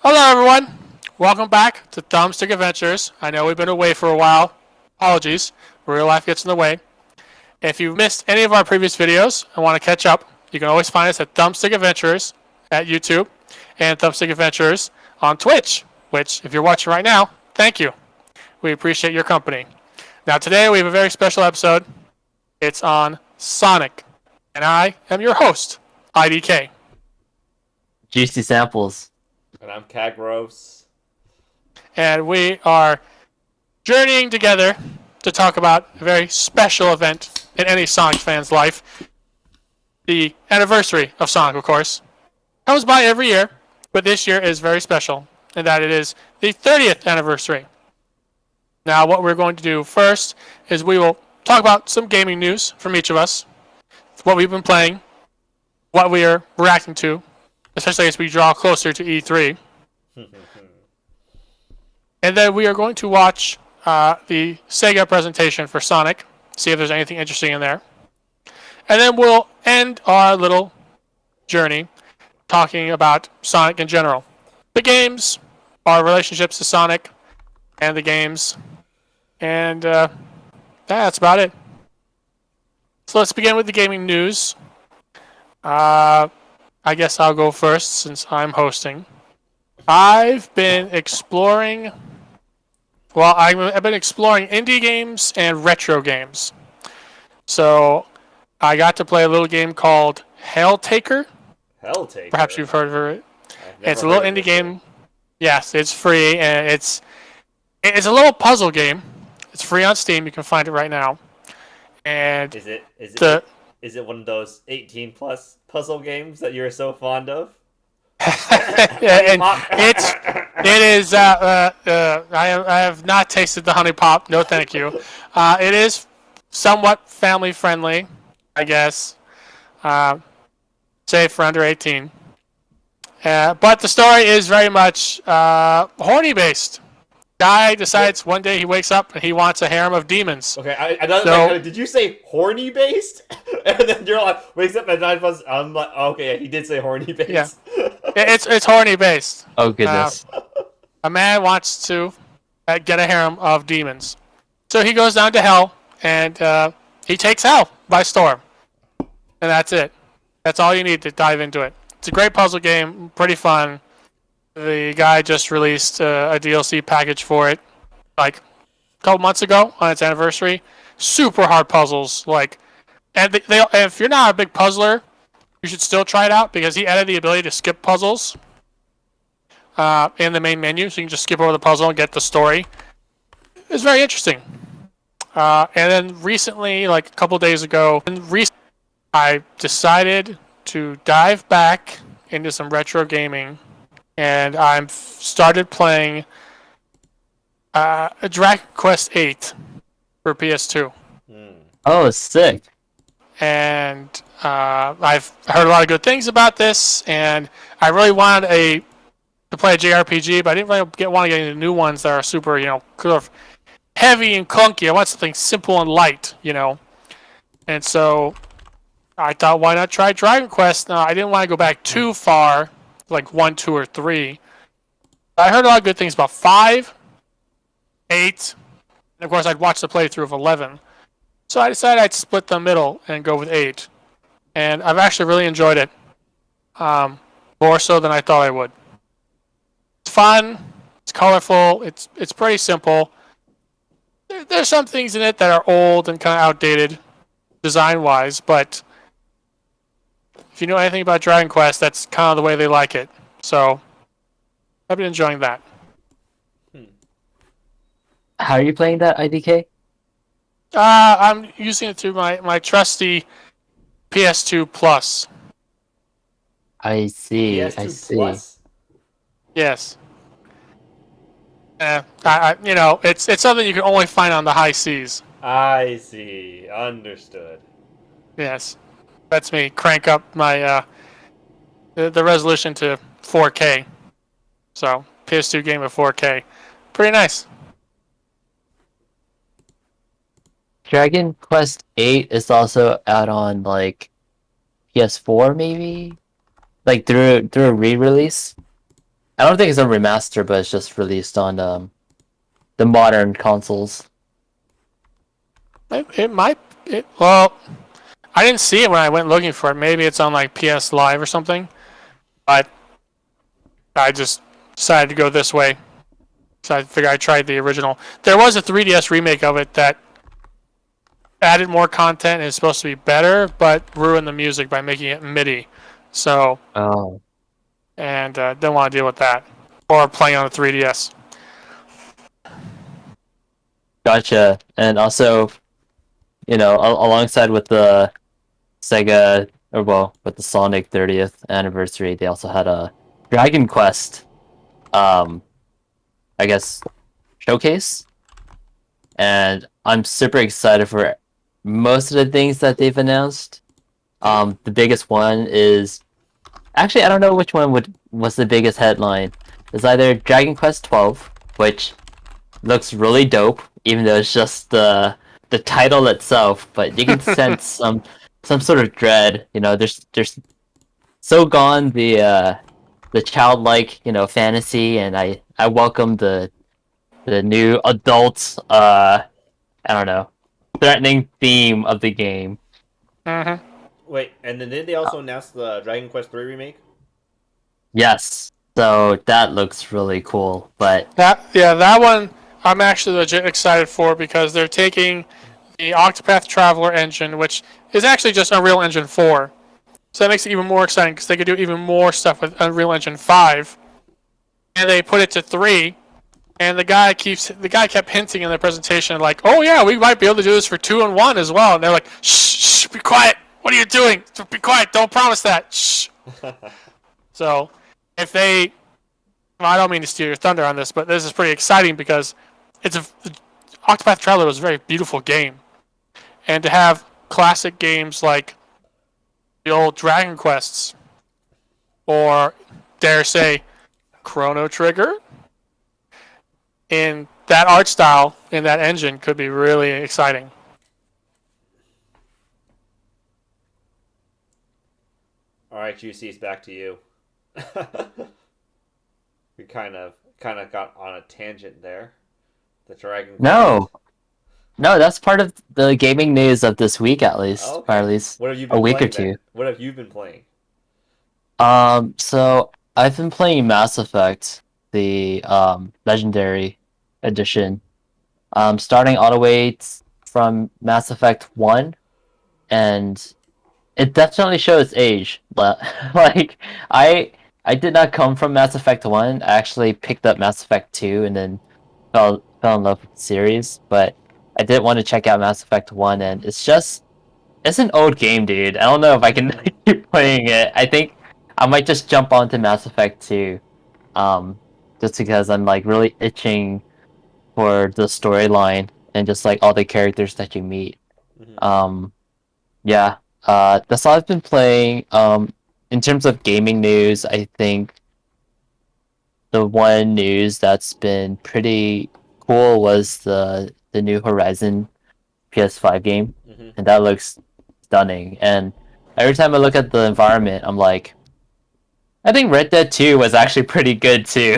Hello, everyone. Welcome back to Thumbstick Adventures. I know we've been away for a while. Apologies. Real life gets in the way. If you've missed any of our previous videos and want to catch up, you can always find us at Thumbstick Adventures at YouTube and Thumbstick Adventures on Twitch, which, if you're watching right now, thank you. We appreciate your company. Now, today we have a very special episode. It's on Sonic, and I am your host, IDK. Juicy samples. And I'm Kagros. And we are journeying together to talk about a very special event in any Sonic fan's life. The anniversary of Sonic, of course. Comes by every year, but this year is very special in that it is the 30th anniversary. Now, what we're going to do first is we will talk about some gaming news from each of us, what we've been playing, what we are reacting to, especially as we draw closer to E3. And then we are going to watch the Sega presentation for Sonic, see if there's anything interesting in there. And then we'll end our little journey talking about Sonic in general. The games, our relationships to Sonic, and the games. And that's about it. So let's begin with the gaming news. I guess I'll go first since I'm hosting. I've been exploring indie games and retro games. So I got to play a little game called Helltaker. Helltaker? Perhaps you've heard of it. It's a little indie game. Yes, it's free, and it's a little puzzle game. It's free on Steam. You can find it right now. And Is it one of those 18 plus puzzle games that you're so fond of? and it is. I have not tasted the honey pop. No, thank you. It is somewhat family friendly, I guess. Safe for under 18. But the story is very much horny based. Guy decides one day he wakes up and he wants a harem of demons. Okay, did you say horny based? And then you're like, wakes up at 9 plus. I'm like, okay, he did say horny based. Yeah. It's horny based. Oh goodness. A man wants to get a harem of demons. So he goes down to hell and he takes hell by storm. And that's it. That's all you need to dive into it. It's a great puzzle game, pretty fun. The guy just released a DLC package for it, like a couple months ago on its anniversary. Super hard puzzles, and if you're not a big puzzler, you should still try it out because he added the ability to skip puzzles in the main menu, so you can just skip over the puzzle and get the story. It's very interesting. And then recently, like a couple days ago, I decided to dive back into some retro gaming. And I've started playing Dragon Quest VIII for PS2. Oh, sick. And I've heard a lot of good things about this, and I really wanted to play a JRPG, but I didn't really want to get into new ones that are super, sort of heavy and clunky. I want something simple and light, And so I thought, why not try Dragon Quest? Now, I didn't want to go back too far, like 1, 2, or 3. I heard a lot of good things about 5, 8, and of course I'd watched the playthrough of 11. So I decided I'd split the middle and go with 8. And I've actually really enjoyed it. More so than I thought I would. It's fun, it's colorful, it's pretty simple. There's some things in it that are old and kind of outdated design-wise, but if you know anything about Dragon Quest, that's kind of the way they like it. So, I've been enjoying that. How are you playing that, IDK? I'm using it through my trusty PS2 Plus. I see. PS2 I see. Plus? Yes. It's something you can only find on the high seas. I see. Understood. Yes. Lets me crank up my the resolution to 4K. So PS2 game at 4K, pretty nice. Dragon Quest VIII is also out on PS4 maybe, through a re-release. I don't think it's a remaster, but it's just released on the modern consoles. It might. Well, I didn't see it when I went looking for it. Maybe it's on like PS Live or something. But I just decided to go this way. So I figured I tried the original. There was a 3DS remake of it that added more content and is supposed to be better, but ruined the music by making it MIDI. So, Oh, and didn't want to deal with that. Or playing on a 3DS. gotcha. And also, alongside with the Sega, or well, with the Sonic 30th anniversary, they also had a Dragon Quest, um, I guess, showcase. And I'm super excited for most of the things that they've announced. The biggest one is actually I don't know which one was the biggest headline. It's either Dragon Quest 12, which looks really dope, even though it's just the title itself, but you can sense some sort of dread. There's so gone the childlike fantasy, and I welcome the new adult I don't know threatening theme of the game. Mm-hmm. Wait, and then did they also announce the Dragon Quest 3 remake? Yes, so that looks really cool, but That one I'm actually legit excited for because they're taking the Octopath Traveler engine, which is actually just Unreal Engine 4. So that makes it even more exciting because they could do even more stuff with Unreal Engine 5. And they put it to 3, and the guy kept hinting in the presentation like, "Oh yeah, we might be able to do this for 2 and 1 as well." And they're like, "Shh, be quiet. What are you doing? Be quiet. Don't promise that." Shh. So, if they, well, I don't mean to steal your thunder on this, but this is pretty exciting because Octopath Traveler was a very beautiful game, and to have classic games like the old Dragon Quests, or dare say, Chrono Trigger, in that art style, in that engine, could be really exciting. All right, Juicy, it's back to you. We kind of got on a tangent there. The Dragon Quest. no, no, that's part of the gaming news of this week, at least, or at Okay. least What have you a been week or playing then? two. What have you been playing? So I've been playing Mass Effect, the Legendary Edition. Starting all the way from Mass Effect 1, and it definitely shows age. But like I I did not come from Mass Effect 1. I actually picked up Mass Effect 2 and then fell in love with the series, but I did want to check out Mass Effect 1, and it's an old game, dude. I don't know if I can keep playing it. I think I might just jump onto Mass Effect 2. Just because I'm like really itching for the storyline and just like all the characters that you meet. Mm-hmm. Um, yeah, that's all I've been playing. In terms of gaming news, I think the one news that's been pretty cool was the new Horizon PS5 game, Mm-hmm. and that looks stunning. And every time I look at the environment, I'm like, I think Red Dead 2 was actually pretty good too.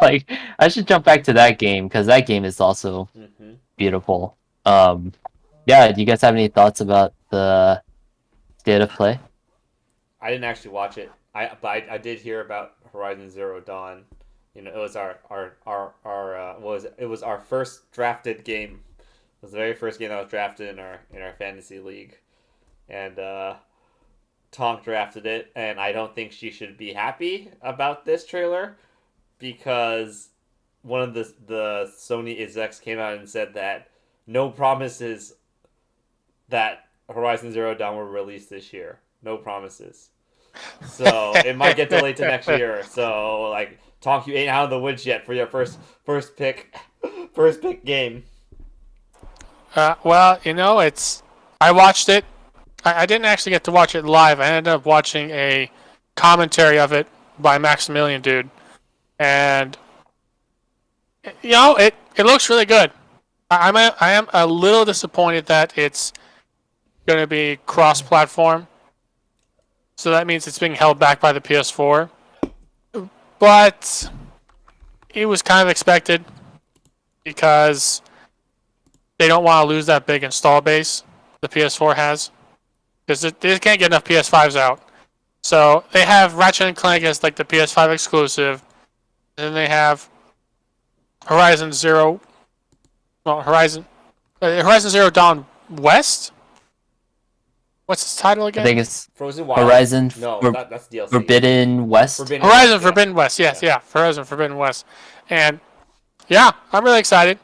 Like I should jump back to that game because that game is also Mm-hmm. beautiful. Um, yeah, do you guys have any thoughts about the state of play? I didn't actually watch it. I did hear about Horizon Zero Dawn. It was our it was our first drafted game. It was the very first game that was drafted in our fantasy league, and Tonk drafted it. And I don't think she should be happy about this trailer because one of the Sony execs came out and said that no promises that Horizon Zero Dawn will release this year. No promises. So it might get delayed to next year. So like, Tonk, you ain't out of the woods yet for your first pick, first pick game. Well, I watched it. I didn't actually get to watch it live. I ended up watching a commentary of it by Maximilian Dude, and it looks really good. I am a little disappointed that it's going to be cross-platform. So that means it's being held back by the PS4. but it was kind of expected because they don't want to lose that big install base the PS4 has, because they can't get enough PS5s out. So they have Ratchet and Clank as like the PS5 exclusive, and then they have Horizon Zero. Well, Horizon Zero Dawn West. What's its title I again? think it's Frozen Wild. Horizon No, For- that's DLC. Forbidden West. Forbidden Horizon West, yeah. Forbidden West. Yes, yeah. Horizon Forbidden West. And yeah, I'm really excited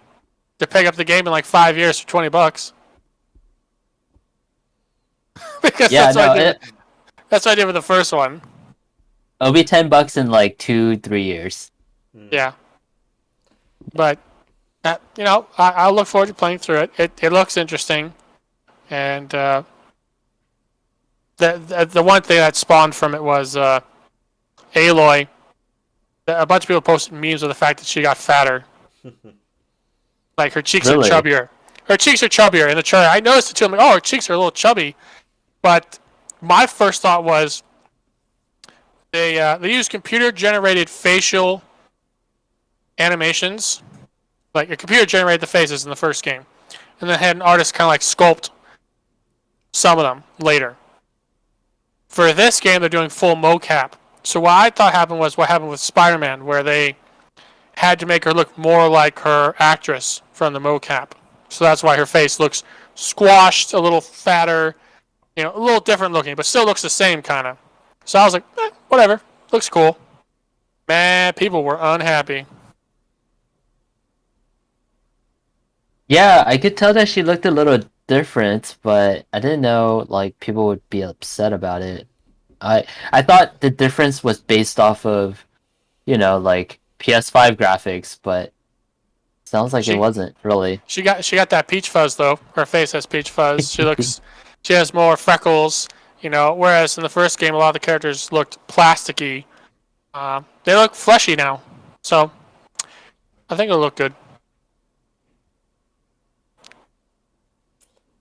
to pick up the game in like 5 years for $20. Because Yeah, no, that's what I did with the first one. it'll be $10 in like 2-3 years. Yeah. But I'll look forward to playing through it. It looks interesting, and the one thing that spawned from it was Aloy. A bunch of people posted memes of the fact that she got fatter. Like her cheeks Really? are chubbier. Her cheeks are chubbier in the trailer. I noticed it too. I'm like, oh, her cheeks are a little chubby. But my first thought was they use computer generated facial animations. Like a computer generated the faces in the first game, and then had an artist kind of like sculpt some of them later. For this game, they're doing full mocap. So what I thought happened was what happened with Spider-Man, where they had to make her look more like her actress from the mocap. So that's why her face looks squashed, a little fatter, a little different looking, but still looks the same kind of. So I was like, whatever, looks cool. Man, people were unhappy. Yeah, I could tell that she looked a little different, but I didn't know like people would be upset about it. I thought the difference was based off of, like PS5 graphics, but sounds like it wasn't really. She got that peach fuzz though. Her face has peach fuzz. She has more freckles. Whereas in the first game, a lot of the characters looked plasticky. They look fleshy now, so I think it'll look good.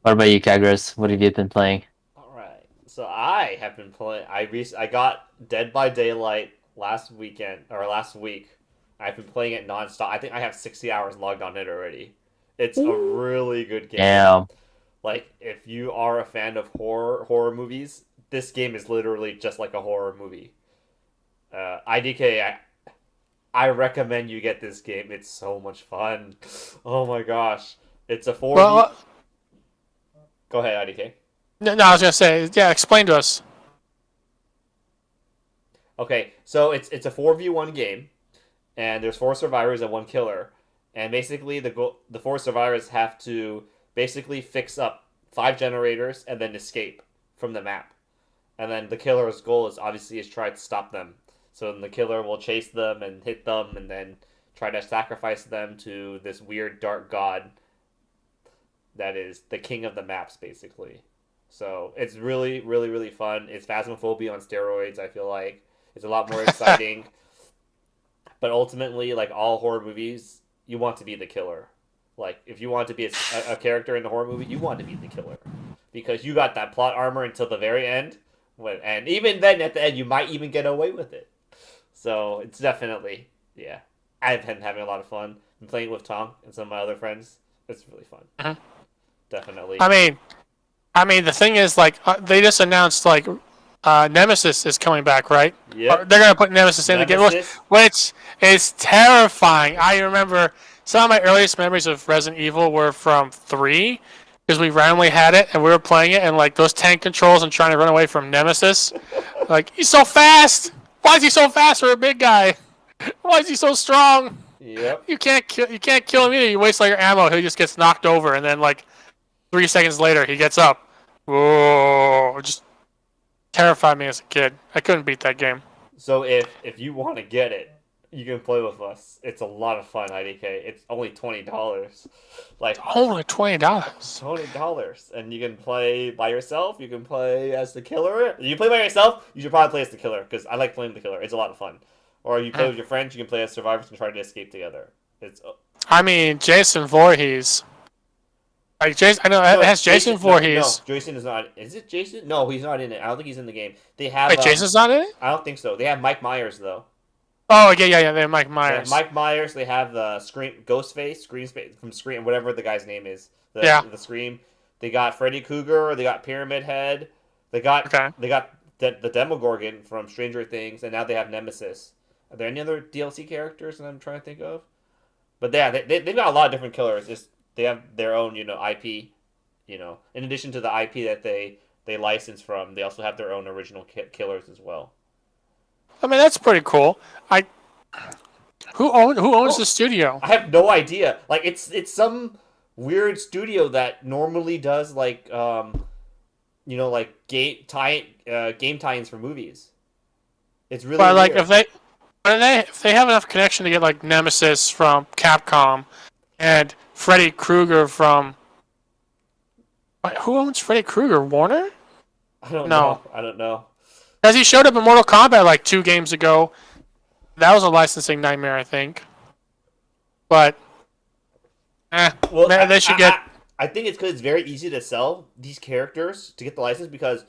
What about you, Kagros? What have you been playing? All right. So I have been playing. I got Dead by Daylight last week. I've been playing it nonstop. I think I have 60 hours logged on it already. It's a really good game. Damn. Like if you are a fan of horror movies, this game is literally just like a horror movie. IDK, I recommend you get this game. It's so much fun. Oh my gosh. It's a 4V. Well, Go ahead, IDK. no, I was gonna say, yeah. Explain to us. Okay, so it's a 4v1 game, and there's 4 survivors and 1 killer, and basically the 4 survivors have to basically fix up 5 generators and then escape from the map, and then the killer's goal is try to stop them. So then the killer will chase them and hit them, and then try to sacrifice them to this weird dark god that is the king of the maps, basically. So it's really, really, really fun. It's Phasmophobia on steroids, I feel like. It's a lot more exciting. But ultimately, like all horror movies, you want to be the killer. Like, if you want to be a character in the horror movie, you want to be the killer. Because you got that plot armor until the very end. And even then, at the end, you might even get away with it. So it's definitely, yeah. I've been having a lot of fun. I'm playing with Tom and some of my other friends. It's really fun. Uh-huh. Definitely. I mean, the thing is, like, they just announced like Nemesis is coming back, right? Yeah. They're gonna put Nemesis in the game, which is terrifying. I remember some of my earliest memories of Resident Evil were from 3, because we randomly had it and we were playing it, and like those tank controls and trying to run away from Nemesis, like he's so fast. Why is he so fast for a big guy? Why is he so strong? Yep. You can't kill him either. You waste all your ammo. He just gets knocked over, and then like 3 seconds later he gets up. Whoa! It just terrified me as a kid. I couldn't beat that game. So if you want to get it, you can play with us. It's a lot of fun, IDK. It's only $20. Like Only $20. $20, and you can play by yourself. You can play as the killer. You play by yourself. You should probably play as the killer, because I like playing the killer. It's a lot of fun. Or you play with your friends. You can play as survivors and try to escape together. It's. I mean, Jason Voorhees. Like Jason, I know it has Jason Voorhees. No, Jason is not. Is it Jason? No, he's not in it. I don't think he's in the game. They have. Wait, Jason's not in it? I don't think so. They have Mike Myers though. Oh yeah. They're Mike They have Myers. Mike Myers. They have the Scream, Ghostface, from Scream, whatever the guy's name is. Yeah. The Scream. They got Freddy Krueger. They got Pyramid Head. They got Okay. the Demogorgon from Stranger Things, and now they have Nemesis. Are there any other DLC characters that I'm trying to think of? But yeah, they've got a lot of different killers. Just they have their own IP. In addition to the IP that they license from, they also have their own original killers as well. I mean, that's pretty cool. Who owns the studio? I have no idea. Like it's some weird studio that normally does like game tie-ins for movies. It's really But like weird. if they have enough connection to get like Nemesis from Capcom and Freddy Krueger from who owns Freddy Krueger? Warner? I don't No. know. I don't know. Because he showed up in Mortal Kombat like 2 games ago. That was a licensing nightmare, I think. But Well, man, they should get. I think it's because it's very easy to sell these characters to get the license because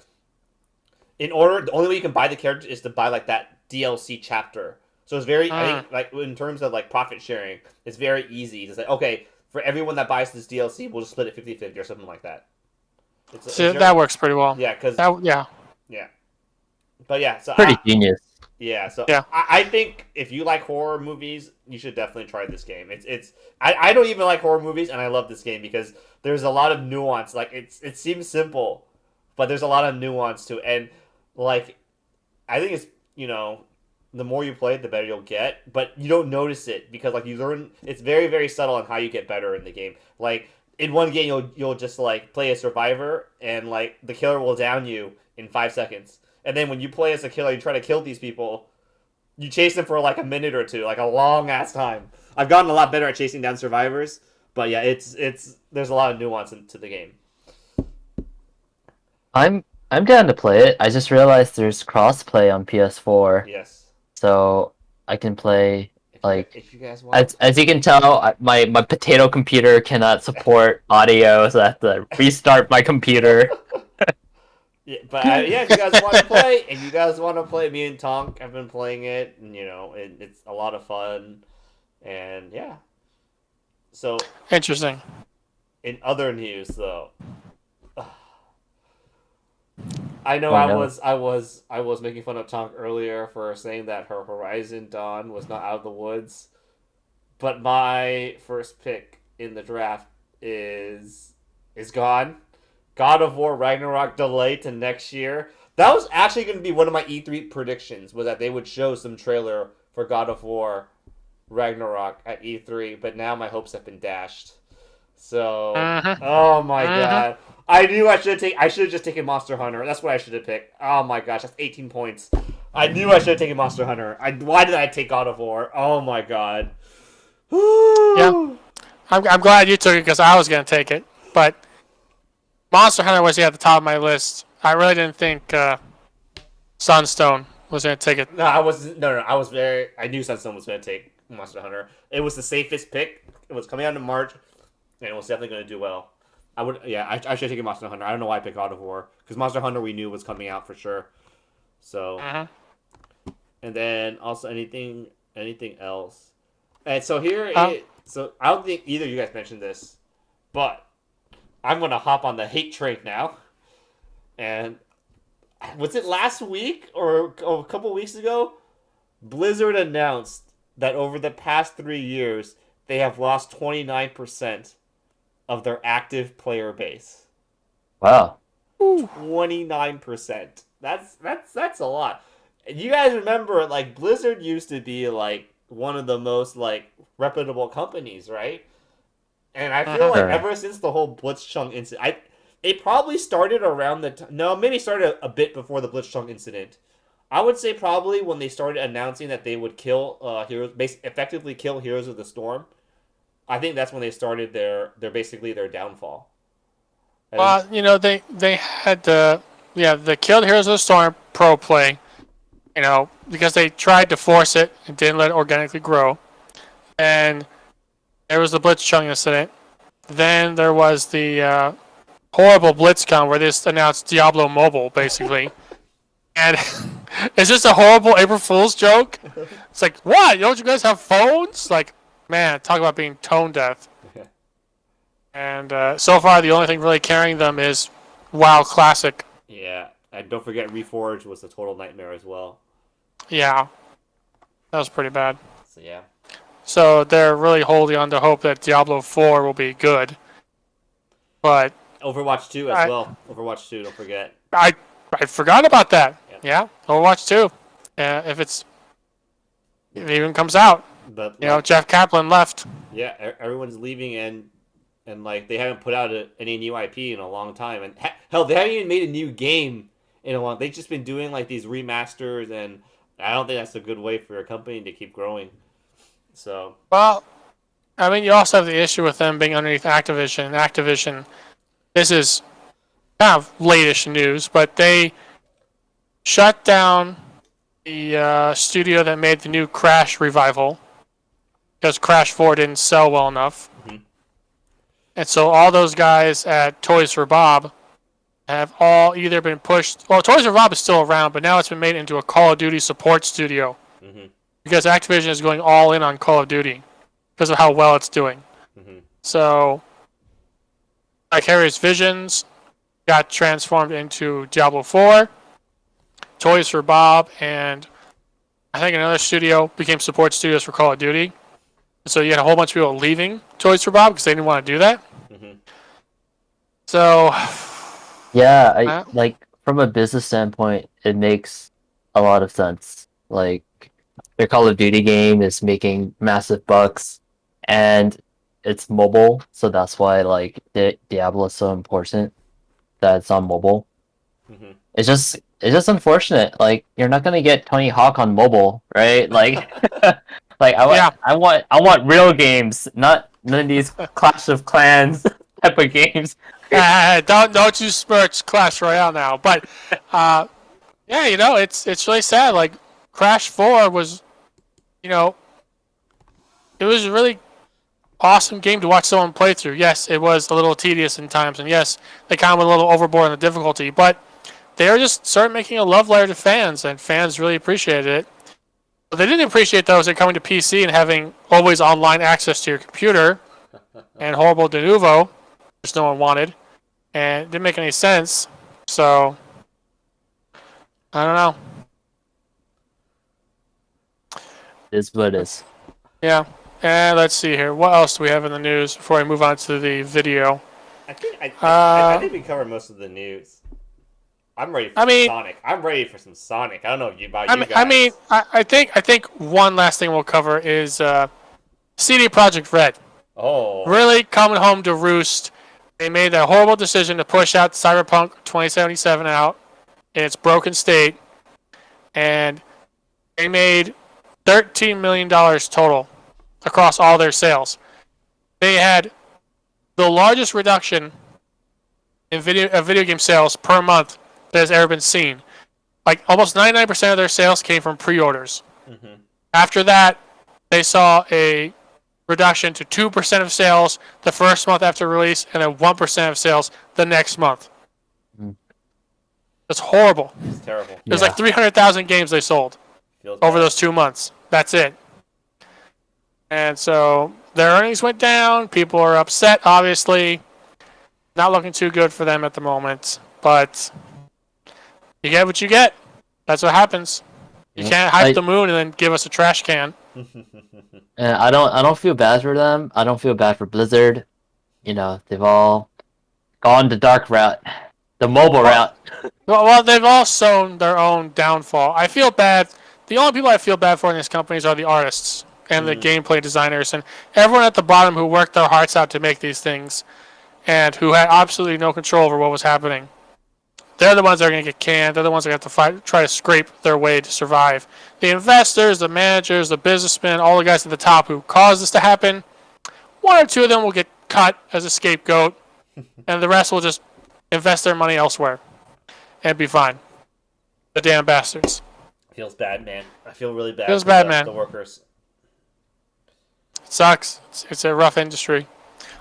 the only way you can buy the character is to buy like that DLC chapter. So it's very, I think, like in terms of like profit sharing, it's very easy to say, okay, for everyone that buys this DLC, we'll just split it 50-50 or something like that. That works pretty well. Yeah, because Yeah. but yeah, so Pretty genius. yeah, so Yeah. I think if you like horror movies, you should definitely try this game. I don't even like horror movies, and I love this game because there's a lot of nuance. Like it seems simple, but there's a lot of nuance to it, and like I think it's the more you play it, the better you'll get. But you don't notice it because like you learn. It's very very subtle on how you get better in the game. Like in one game, you'll just like play a survivor, and like the killer will down you in 5 seconds. And then when you play as a killer, you try to kill these people. You chase them for like a minute or two, like a long ass time. I've gotten a lot better at chasing down survivors, but yeah, it's there's a lot of nuance into the game. I'm down to play it. I just realized there's crossplay on PS4, Yes. so I can play like. If you guys want, As you can tell, my potato computer cannot support audio, so I have to restart my computer. yeah, but yeah, if you guys want to play, me and Tonk have been playing it, and it's a lot of fun, and yeah. So Interesting. in other news, though, I know Oh, no. I was making fun of Tonk earlier for saying that her Horizon Dawn was not out of the woods, but my first pick in the draft is gone. God of War Ragnarok delayed to next year. That was actually going to be one of my E3 predictions, was that they would show some trailer for God of War Ragnarok at E3, but now my hopes have been dashed. So, oh my god. I knew I should have just taken Monster Hunter. That's what I should have picked. Oh my gosh, that's 18 points. I knew I should have taken Monster Hunter. Why did I take God of War? Oh my god. Yeah. I'm glad you took it because I was going to take it. But Monster Hunter was at the top of my list. I really didn't think Sunstone was going to take it. No, I wasn't. No, I knew Sunstone was going to take Monster Hunter. It was the safest pick. It was coming out in March, and it was definitely going to do well. I should have taken Monster Hunter. I don't know why I picked God of War because Monster Hunter we knew was coming out for sure. So, and then also anything else. And so so I don't think either of you guys mentioned this, but I'm gonna hop on the hate train now. And was it last week or a couple weeks ago? Blizzard announced that over the past 3 years they have lost 29% of their active player base. Wow. 29%. That's a lot. And you guys remember, like, Blizzard used to be like one of the most like reputable companies, right? And I feel like ever since the whole Blitzchung incident, it probably started around maybe started a bit before the Blitzchung incident. I would say probably when they started announcing that they would kill effectively kill Heroes of the Storm. I think that's when they started their downfall. Well, they had they killed Heroes of the Storm pro play, because they tried to force it and didn't let it organically grow. And there was the Blitzchung incident. Then there was the horrible BlitzCon where they just announced Diablo Mobile, basically. And It's just a horrible April Fool's joke. It's like, what? Don't you guys have phones? Like, man, talk about being tone deaf. And so far, the only thing really carrying them is WoW Classic. Yeah, and don't forget Reforged was a total nightmare as well. Yeah, that was pretty bad. So yeah. So they're really holding on to hope that Diablo 4 will be good. But Overwatch 2 as well. Overwatch 2, don't forget. I forgot about that. Yep. Yeah, Overwatch 2. If it even comes out. But Jeff Kaplan left. Yeah, everyone's leaving and like they haven't put out any new IP in a long time, and hell, they haven't even made a new game in a long. They've just been doing like these remasters, and I don't think that's a good way for a company to keep growing. So Well, I mean, you also have the issue with them being underneath Activision. Activision, this is kind of late-ish news, but they shut down the studio that made the new Crash revival because Crash 4 didn't sell well enough. Mhm. And so all those guys at Toys for Bob have all either been pushed. Well, Toys for Bob is still around, but now it's been made into a Call of Duty support studio because Activision is going all in on Call of Duty because of how well it's doing. So, Vicarious Visions got transformed into Diablo 4. Toys for Bob and I think another studio became support studios for Call of Duty. So you had a whole bunch of people leaving Toys for Bob because they didn't want to do that. So, Yeah, like from a business standpoint, it makes a lot of sense. Like their Call of Duty game is making massive bucks, and it's mobile, so that's why like Diablo is so important that it's on mobile. It's just unfortunate. Like you're not gonna get Tony Hawk on mobile, right? Like, like I want real games, not none of these Clash of Clans type of games. don't you smirch Clash Royale now. But yeah, it's really sad. Like Crash 4 was, it was a really awesome game to watch someone play through. Yes, it was a little tedious in times, and yes, they kind of went a little overboard in the difficulty, but they were just started making a love letter to fans, and fans really appreciated it. What they didn't appreciate, though, is it coming to PC and having always online access to your computer, and horrible de novo, which no one wanted, and it didn't make any sense. So, I don't know. It is what it is. Yeah. And let's see here. What else do we have in the news before I move on to the video? I think we covered most of the news. I'm ready for some Sonic. I'm ready for some Sonic. I don't know about you guys. I think one last thing we'll cover is CD Projekt Red. Oh. Really coming home to roost. They made that horrible decision to push out Cyberpunk 2077 out in its broken state, and they made $13 million total across all their sales. They had the largest reduction in video game sales per month that has ever been seen. Like almost 99% of their sales came from pre-orders. After that, they saw a reduction to 2% of sales the first month after release, and then 1% of sales the next month. That's horrible. It's terrible. There's like 300,000 games they sold over those 2 months. That's it. And so their earnings went down. People are upset, obviously. Not looking too good for them at the moment. But you get what you get. That's what happens. You can't hype the moon and then give us a trash can. And I don't feel bad for them. I don't feel bad for Blizzard. They've all gone the dark route, the mobile route. Well, they've all sown their own downfall. I feel bad. The only people I feel bad for in these companies are the artists and the gameplay designers and everyone at the bottom who worked their hearts out to make these things and who had absolutely no control over what was happening. They're the ones that are going to get canned. They're the ones that have to try to scrape their way to survive. The investors, the managers, the businessmen, all the guys at the top who caused this to happen, one or two of them will get cut as a scapegoat, and the rest will just invest their money elsewhere and be fine. The damn bastards. Feels bad, man. I feel really bad. Feels bad, man. The workers. It sucks. It's a rough industry.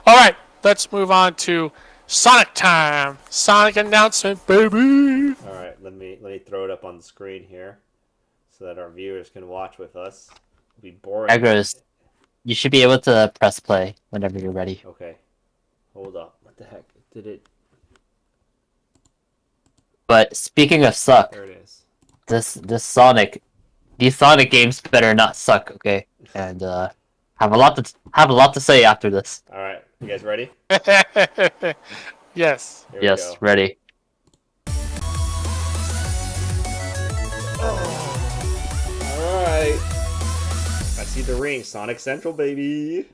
All right, let's move on to Sonic time. Sonic announcement, baby. All right, let me throw it up on the screen here. so that our viewers can watch with us. It'll be boring. Kagros, you should be able to press play whenever you're ready. Okay. Hold up. What the heck? Did it? But speaking of suck, There it is. these Sonic games better not suck, okay? And have a lot to say after this. All right. You guys ready? Yes. Here we Yes, go. ready. All right. I see the ring. Sonic Central, baby.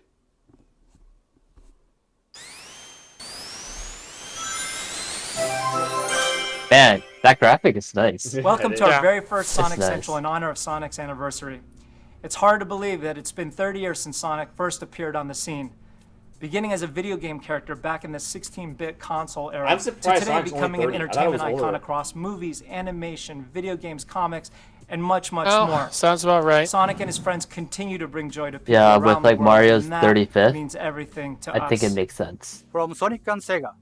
Man, that graphic is nice. Welcome to Yeah. our very first Sonic nice. Central in honor of Sonic's anniversary. It's hard to believe that it's been 30 years since Sonic first appeared on the scene. Beginning as a video game character back in the 16-bit console era, I'm to surprised today Sonic's only becoming an 30. I thought it entertainment was icon older. across movies, animation, video games, comics, and much, much Oh, more. sounds about right. Sonic and his friends continue to bring joy to people Yeah, around with, the like, world, Mario's and that 35th, means everything to I us. think it makes sense. From Sonic and Sega,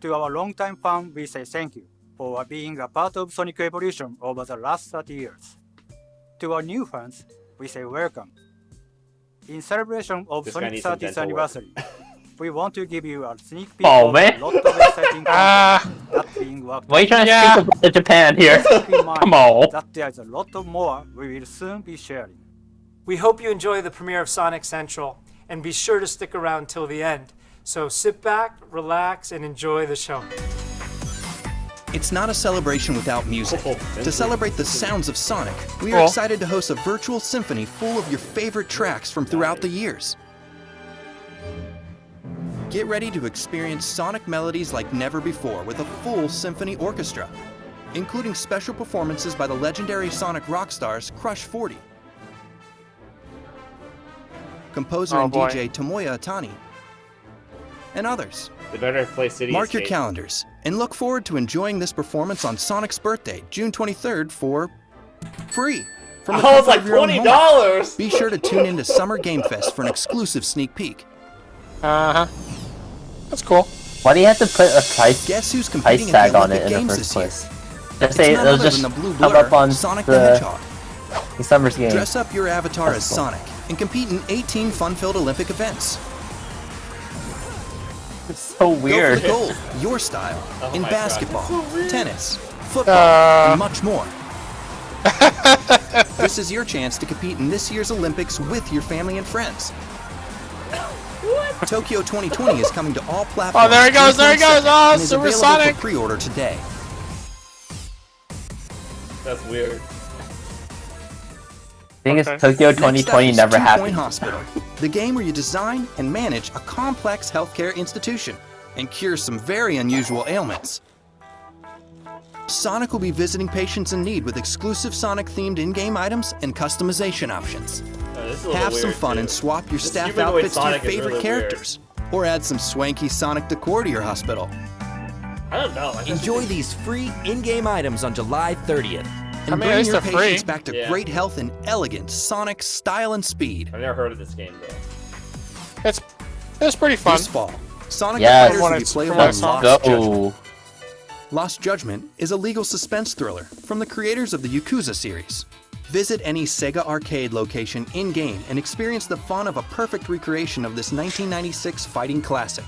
to our longtime fan, we say thank you for being a part of Sonic Evolution over the last 30 years. To our new fans, we say welcome. In celebration of This guy Sonic needs some 30th dental work. anniversary, we want to give you a sneak peek Oh, of man. a lot of exciting Ah. content that's being worked Why are you trying to Yeah. speak about Japan here? on. Keep in mind Come on. that there's a lot of more we will soon be sharing. We hope you enjoy the premiere of Sonic Central, and be sure to stick around till the end. So sit back, relax, and enjoy the show. It's not a celebration without music. Oh, To celebrate the sounds of Sonic, we are Cool. excited to host a virtual symphony full of your favorite tracks from throughout the years. Get ready to experience Sonic melodies like never before with a full symphony orchestra, including special performances by the legendary Sonic rock stars Crush 40, composer Oh, and boy. DJ Tomoya Atani, and others. They better play City Mark your Escape. calendars and look forward to enjoying this performance on Sonic's birthday, June 23rd, for free. From the Oh, it's comfort like of your own home. $20. Be sure to tune in to Summer Game Fest for an exclusive sneak peek. Uh huh. That's cool. Why do you have to put a price Guess who's competing tag at the on it Olympic in the Games first this year? place? Just It's say none it'll other just than the blue come blur, up on Sonic the the Hedgehog. Summer's game. Dress up your avatar That's as cool. Sonic and compete in 18 fun-filled Olympic events. It's so Go weird. for the gold, your style, Oh in my God, basketball, that's so weird. tennis, football, Uh. and much more. This is your chance to compete in this year's Olympics with your family and friends. Tokyo 2020 is coming to all platforms. Oh, there he goes, June there he goes. 22nd, Oh, and is available Supersonic. for pre-order today. That's weird. Thing is, Okay. Tokyo Next up 2020 is never 2 Point happened. Hospital, the game where you design and manage a complex healthcare institution and cure some very unusual ailments. Sonic will be visiting patients in need with exclusive Sonic-themed in-game items and customization options. This is a little Have some weird, fun too. and swap your This staff humanoid outfits to your Sonic is favorite really characters. Or add some swanky Sonic decor to your hospital. I don't know. I just Enjoy think- these free in-game items on July 30th. And mean, at bring least your they're free. patients back to Yeah. great health and elegant Sonic style and speed. I've never heard of this game though. It's pretty fun. This fall, Sonic Yes. the Fighters From what will I- be from playable what I in saw. Lost Go. Judgment. Lost Judgment is a legal suspense thriller from the creators of the Yakuza series. Visit any Sega arcade location in-game and experience the fun of a perfect recreation of this 1996 fighting classic.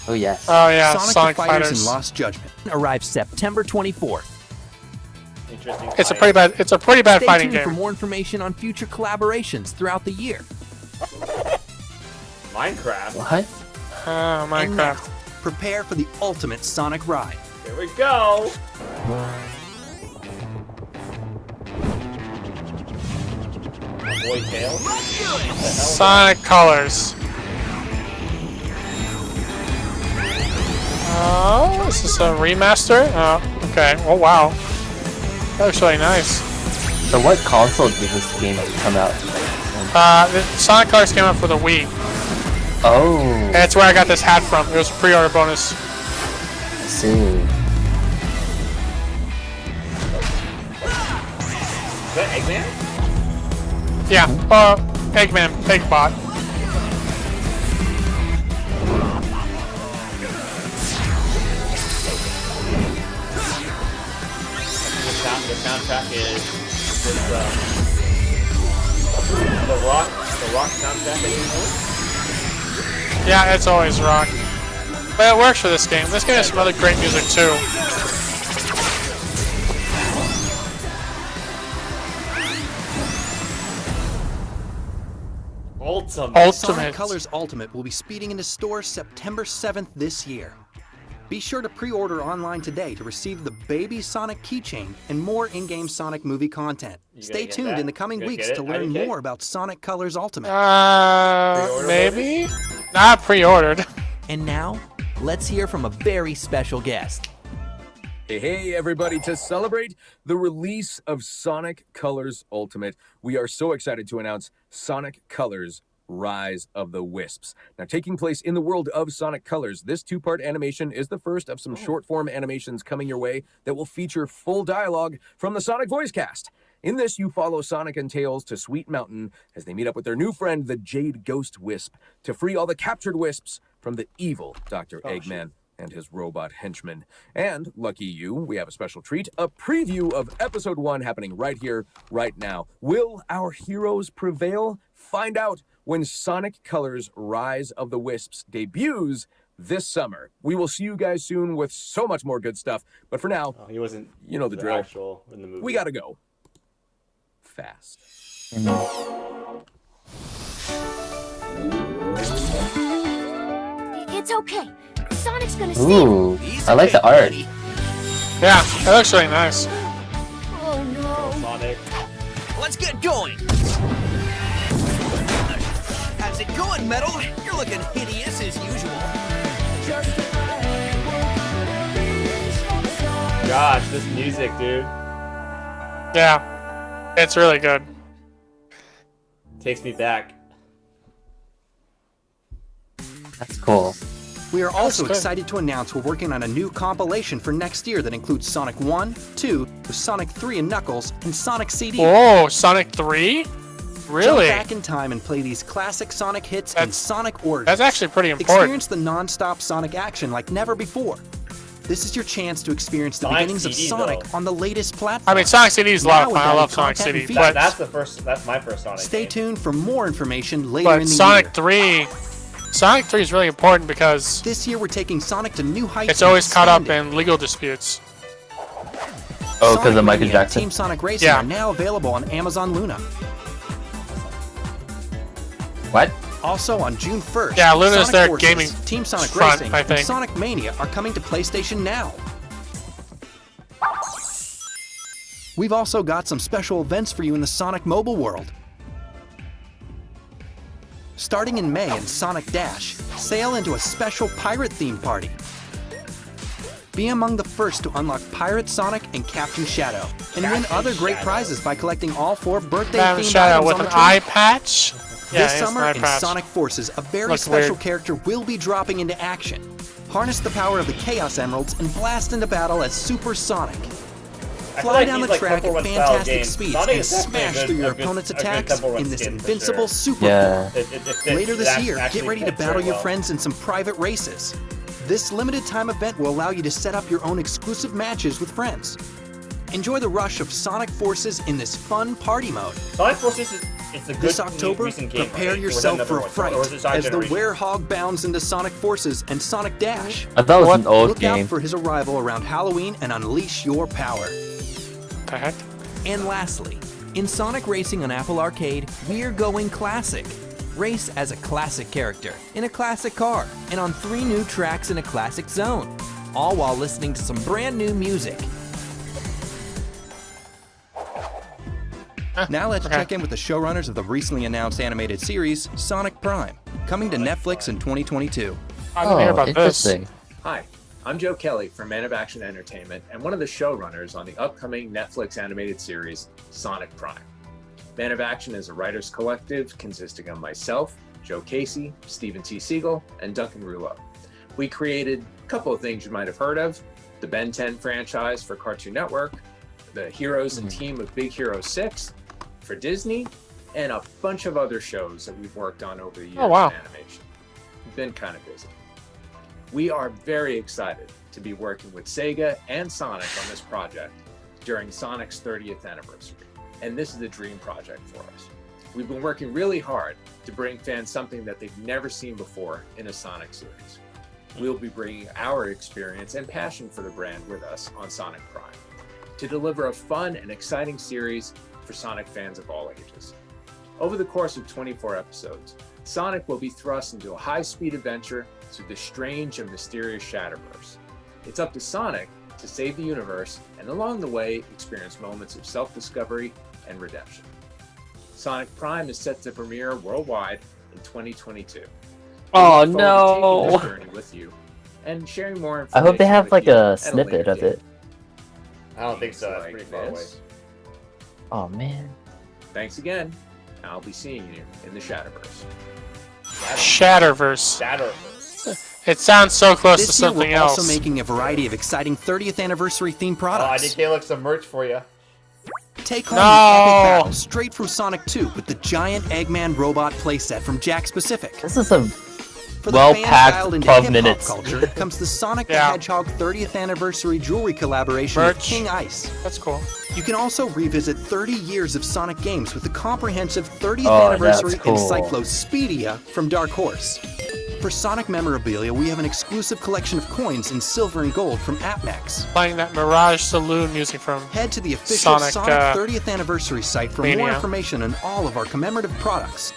Oh yes. Oh yeah, Sonic the Fighters Fighters. and Lost Judgment. Arrives September 24th. Interesting. It's a fight. pretty bad. It's a pretty bad Stay fighting tuned for game. more information on future collaborations throughout the year. Minecraft. What? Oh, And now, Minecraft. prepare for the ultimate Sonic ride. Here we go. Boy Tails. Sonic Colors. Oh, is this a remaster? Oh, okay. Oh wow, that looks really nice. So what console did this game come out? The Sonic Colors came out for the Wii. Oh, And that's where I got this hat from. It was a pre-order bonus. I see. Is that Eggman? Yeah. Eggman, Eggbot. The soundtrack is The rock soundtrack anymore? Yeah, it's always rock. But it works for this game. This game has some other great music too. Sonic Ultimate. Colors Ultimate will be speeding into stores September 7th this year. Be sure to pre-order online today to receive the Baby Sonic keychain and more in-game Sonic movie content. Stay tuned in the coming weeks to learn more about Sonic Colors Ultimate. Maybe? Not pre-ordered. And now, let's hear from a very special guest. Hey everybody, to celebrate the release of Sonic Colors Ultimate, we are so excited to announce Sonic Colors Rise of the Wisps. Now, taking place in the world of Sonic Colors, this two-part animation is the first of some short-form animations coming your way that will feature full dialogue from the Sonic voice cast. In this, you follow Sonic and Tails to Sweet Mountain as they meet up with their new friend, the Jade Ghost Wisp, to free all the captured Wisps from the evil Dr. Eggman and his robot henchmen. And, lucky you, we have a special treat, a preview of Episode 1 happening right here, right now. Will our heroes prevail? Find out when Sonic Colors Rise of the Wisps debuts this summer. We will see you guys soon with so much more good stuff. But for now, He wasn't. you know the drill. Actual in the movie. We gotta go. Fast. It's okay. Sonic's gonna save. Ooh, I like the art. Yeah, it looks really nice. Oh no. Sonic. Let's get going. How's it going, Metal? You're looking hideous as usual. Gosh, this music, dude. Yeah, it's really good. Takes me back. That's cool. We are also good. excited to announce we're working on a new compilation for next year that includes Sonic 1, 2, Sonic 3 and Knuckles, and Sonic CD. Oh, Sonic 3? Really? Jump back in time and play these classic Sonic hits in That's- Sonic order. That's actually pretty important. Experience the non-stop Sonic action like never before. This is your chance to experience the Sonic beginnings of CD Sonic though. on the latest platform. I mean, Sonic CD is a lot Now of with fun. I added love Sonic content CD. and But, That's my first Sonic. Stay game. tuned for more information later in but the Sonic year. 3... Sonic 3 is really important because This year we're taking Sonic to new heights. it's always and caught up expanding. in legal disputes. Oh, because of Sonic Michael Mania and Jackson. Team Sonic Racing Yeah. are now available on Amazon Luna. What? Also on June 1st, Yeah, Luna's Sonic their Forces, gaming Team Sonic front, Racing, I and think. Sonic Mania are coming to PlayStation Now. We've also got some special events for you in the Sonic mobile world. Starting in May in Sonic Dash, sail into a special pirate theme party. Be among the first to unlock Pirate Sonic and Captain Shadow, and win other great prizes by collecting all 4 birthday Have a themed shout out items with on an the train. eye patch. Yeah, This it's summer an eye in patch. Sonic Forces, a very Looks special weird. character will be dropping into action. Harness the power of the Chaos Emeralds and blast into battle as Super Sonic. I feel Fly like down these, the track Temple at Run style fantastic games. speeds Sonic and is definitely smash a good- through your a good- opponent's a good attacks Temple Run in this skin for invincible sure. super Yeah. form. It fits. Later this It year, actually get ready to fits battle very your well. friends in some private races. This limited time event will allow you to set up your own exclusive matches with friends. Enjoy the rush of Sonic Forces in this fun party mode. Sonic Forces is it's a good This October, recent game, prepare right? Or was that yourself another for a one? fright Or was it Sonic as the Generation? Werehog bounds into Sonic Forces and Sonic Dash. I thought it was an old Look game. out for his arrival around Halloween and unleash your power. The heck? And lastly, in Sonic Racing on Apple Arcade, we're going classic. Race as a classic character, in a classic car, and on 3 new tracks in a classic zone, all while listening to some brand new music. Now let's Okay. check in with the showrunners of the recently announced animated series, Sonic Prime, coming to Netflix in 2022. I didn't hear Oh, about this. interesting. Hi, I'm Joe Kelly from Man of Action Entertainment and one of the showrunners on the upcoming Netflix animated series, Sonic Prime. Man of Action is a writers collective consisting of myself, Joe Casey, Stephen T. Siegel, and Duncan Rouleau. We created a couple of things you might have heard of, the Ben 10 franchise for Cartoon Network, the Heroes and Team of Big Hero 6 for Disney, and a bunch of other shows that we've worked on over the years Oh, wow. in animation. We've been kind of busy. We are very excited to be working with Sega and Sonic on this project during Sonic's 30th anniversary. and this is a dream project for us. We've been working really hard to bring fans something that they've never seen before in a Sonic series. We'll be bringing our experience and passion for the brand with us on Sonic Prime to deliver a fun and exciting series for Sonic fans of all ages. Over the course of 24 episodes, Sonic will be thrust into a high-speed adventure through the strange and mysterious Shatterverse. It's up to Sonic to save the universe and along the way experience moments of self-discovery and redemption. Sonic Prime is set to premiere worldwide in 2022. Oh We look forward to taking no! this journey with you and sharing more I information hope they have with like you a at snippet later of date. it. I don't think so. That's Like pretty far away. this. Oh man. Thanks again. I'll be seeing you in the Shatterverse. Shatterverse. Shatterverse. It sounds so close to This year, something we're else. also making a variety of exciting 30th anniversary themed Oh, I products. did look some merch for you. Take home No. the epic battle straight from Sonic 2 with the giant Eggman robot playset from Jakks Pacific. This is a For the well-packed fan-styled into 12 hip-hop minutes. culture comes the Sonic the Yeah. Hedgehog 30th anniversary jewelry collaboration with Merch. King Ice. That's cool. You can also revisit 30 years of Sonic games with the comprehensive 30th Oh, anniversary that's cool. Encyclopedia from Dark Horse. For Sonic memorabilia, we have an exclusive collection of coins in silver and gold from AppMax. Playing that Mirage Saloon music from Head to the official Sonic, Sonic 30th anniversary site for more Mania. information on all of our commemorative products.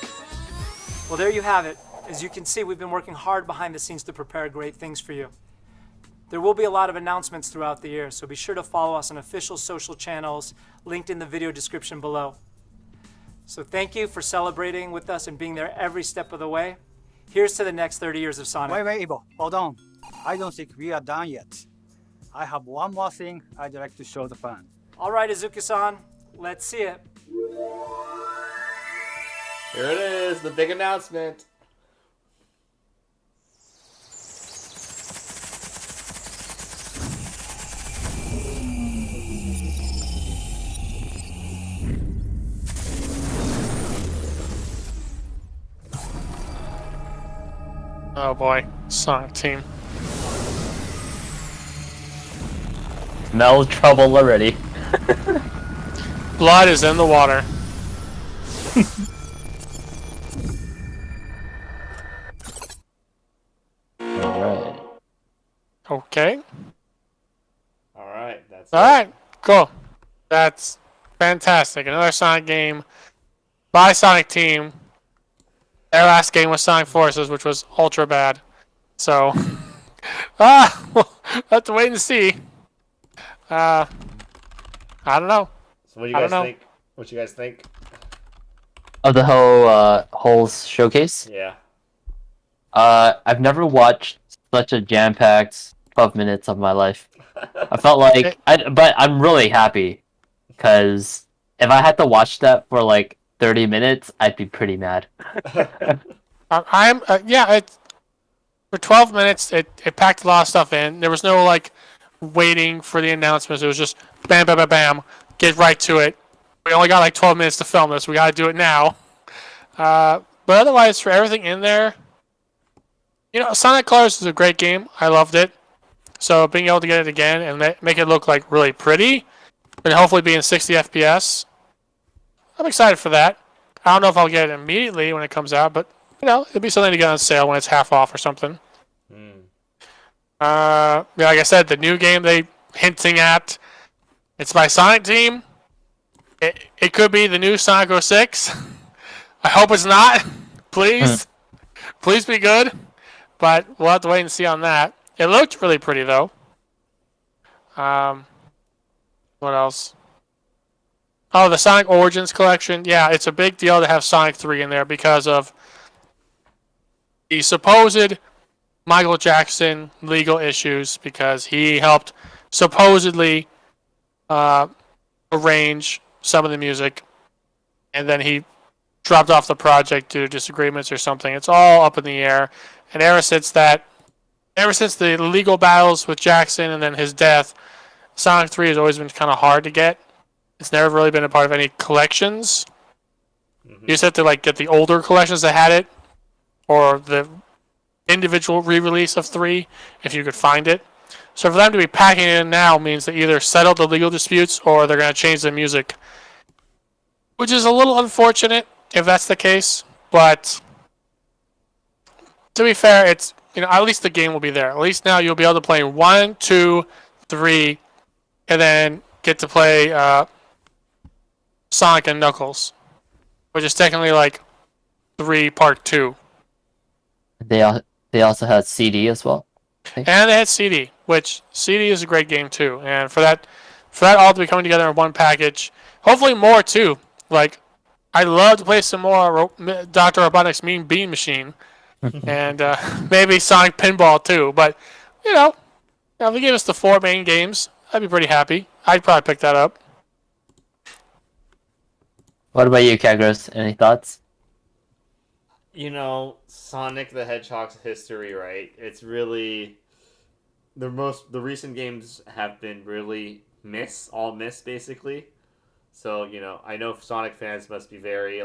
Well, there you have it. As you can see, we've been working hard behind the scenes to prepare great things for you. There will be a lot of announcements throughout the year, so be sure to follow us on official social channels linked in the video description below. So thank you for celebrating with us and being there every step of the way. Here's to the next 30 years of Sonic. Wait, Ivo, hold on. I don't think we are done yet. I have one more thing I'd like to show the fan. All right, Izuki-san, let's see it. Here it is, the big announcement. Oh boy, Sonic Team. Smell trouble already. Blood is in the water. Alright. Okay. Alright, that's All right. Cool. That's fantastic. Another Sonic game by Sonic Team. Their last game was Sonic Forces, which was ultra bad. So, we'll have to wait and see. I don't know. So what do you I guys don't know. think? What you guys think? Of the whole showcase? Yeah. I've never watched such a jam-packed 12 minutes of my life. I felt like, but I'm really happy, because if I had to watch that for like 30 minutes, I'd be pretty mad. It's for 12 minutes. It packed a lot of stuff in. There was no like waiting for the announcements. It was just bam, bam, bam, bam. Get right to it. We only got like 12 minutes to film this. We got to do it now. But otherwise, for everything in there, you know, Sonic Colors is a great game. I loved it. So being able to get it again and make it look like really pretty, and hopefully be in 60 FPS, I'm excited for that. I don't know if I'll get it immediately when it comes out, but you know, it'll be something to get on sale when it's half off or something. Yeah, like I said, the new game they hinting at, it's by Sonic Team. It could be the new Sonic 06. I hope it's not. Please. Please be good. But we'll have to wait and see on that. It looked really pretty though. What else? Oh, the Sonic Origins collection. Yeah, it's a big deal to have Sonic 3 in there because of the supposed Michael Jackson legal issues, because he helped supposedly arrange some of the music, and then he dropped off the project due to disagreements or something. It's all up in the air, and ever since the legal battles with Jackson and then his death, Sonic 3 has always been kind of hard to get. It's never really been a part of any collections. You just have to like get the older collections that had it, or the individual re-release of 3 if you could find it. So for them to be packing it in now means they either settled the legal disputes or they're going to change the music. which is a little unfortunate if that's the case. But to be fair, it's at least the game will be there. At least now you'll be able to play 1, 2, 3, and then get to play Sonic and Knuckles, which is technically like 3 Part 2. They also had CD as well. And they had CD, which CD is a great game too. And for that all to be coming together in one package, hopefully more too. Like, I'd love to play some more Dr. Robotnik's Mean Bean Machine, and maybe Sonic Pinball too. But if they gave us the 4 main games, I'd be pretty happy. I'd probably pick that up. What about you, Kagros? Any thoughts? Sonic the Hedgehog's history, right? It's really the recent games have been really all miss basically. So, I know Sonic fans must be very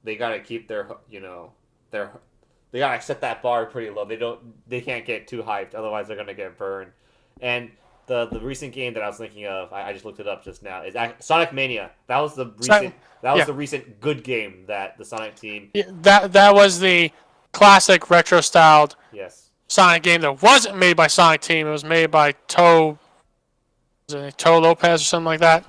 they gotta keep they gotta set that bar pretty low. They can't get too hyped, otherwise they're gonna get burned. And the recent game that I was thinking of, I just looked it up just now, is Sonic Mania. That was the recent good game that the Sonic team. Yeah, that was the classic retro-styled Sonic game that wasn't made by Sonic Team. It was made by Toe Lopez or something like that.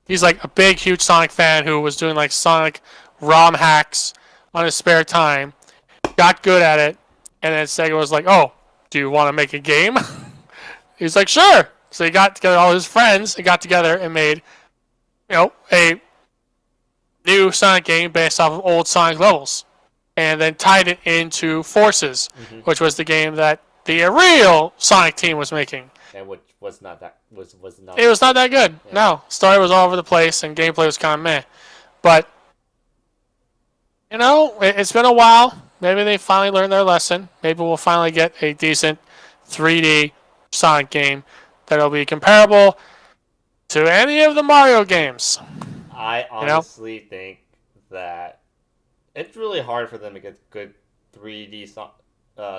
He's like a big, huge Sonic fan who was doing like Sonic ROM hacks on his spare time. Got good at it, and then Sega was like, "Oh, do you want to make a game?" He's like, "Sure." So he got together all his friends and got together and made, a new Sonic game based off of old Sonic levels, and then tied it into Forces, which was the game that the real Sonic team was making. And which was not that was not. It was not that good. Yeah. No, story was all over the place, and gameplay was kind of meh. But it's been a while. Maybe they finally learned their lesson. Maybe we'll finally get a decent 3D Sonic game that'll be comparable to any of the Mario games. I honestly think that it's really hard for them to get a good 3D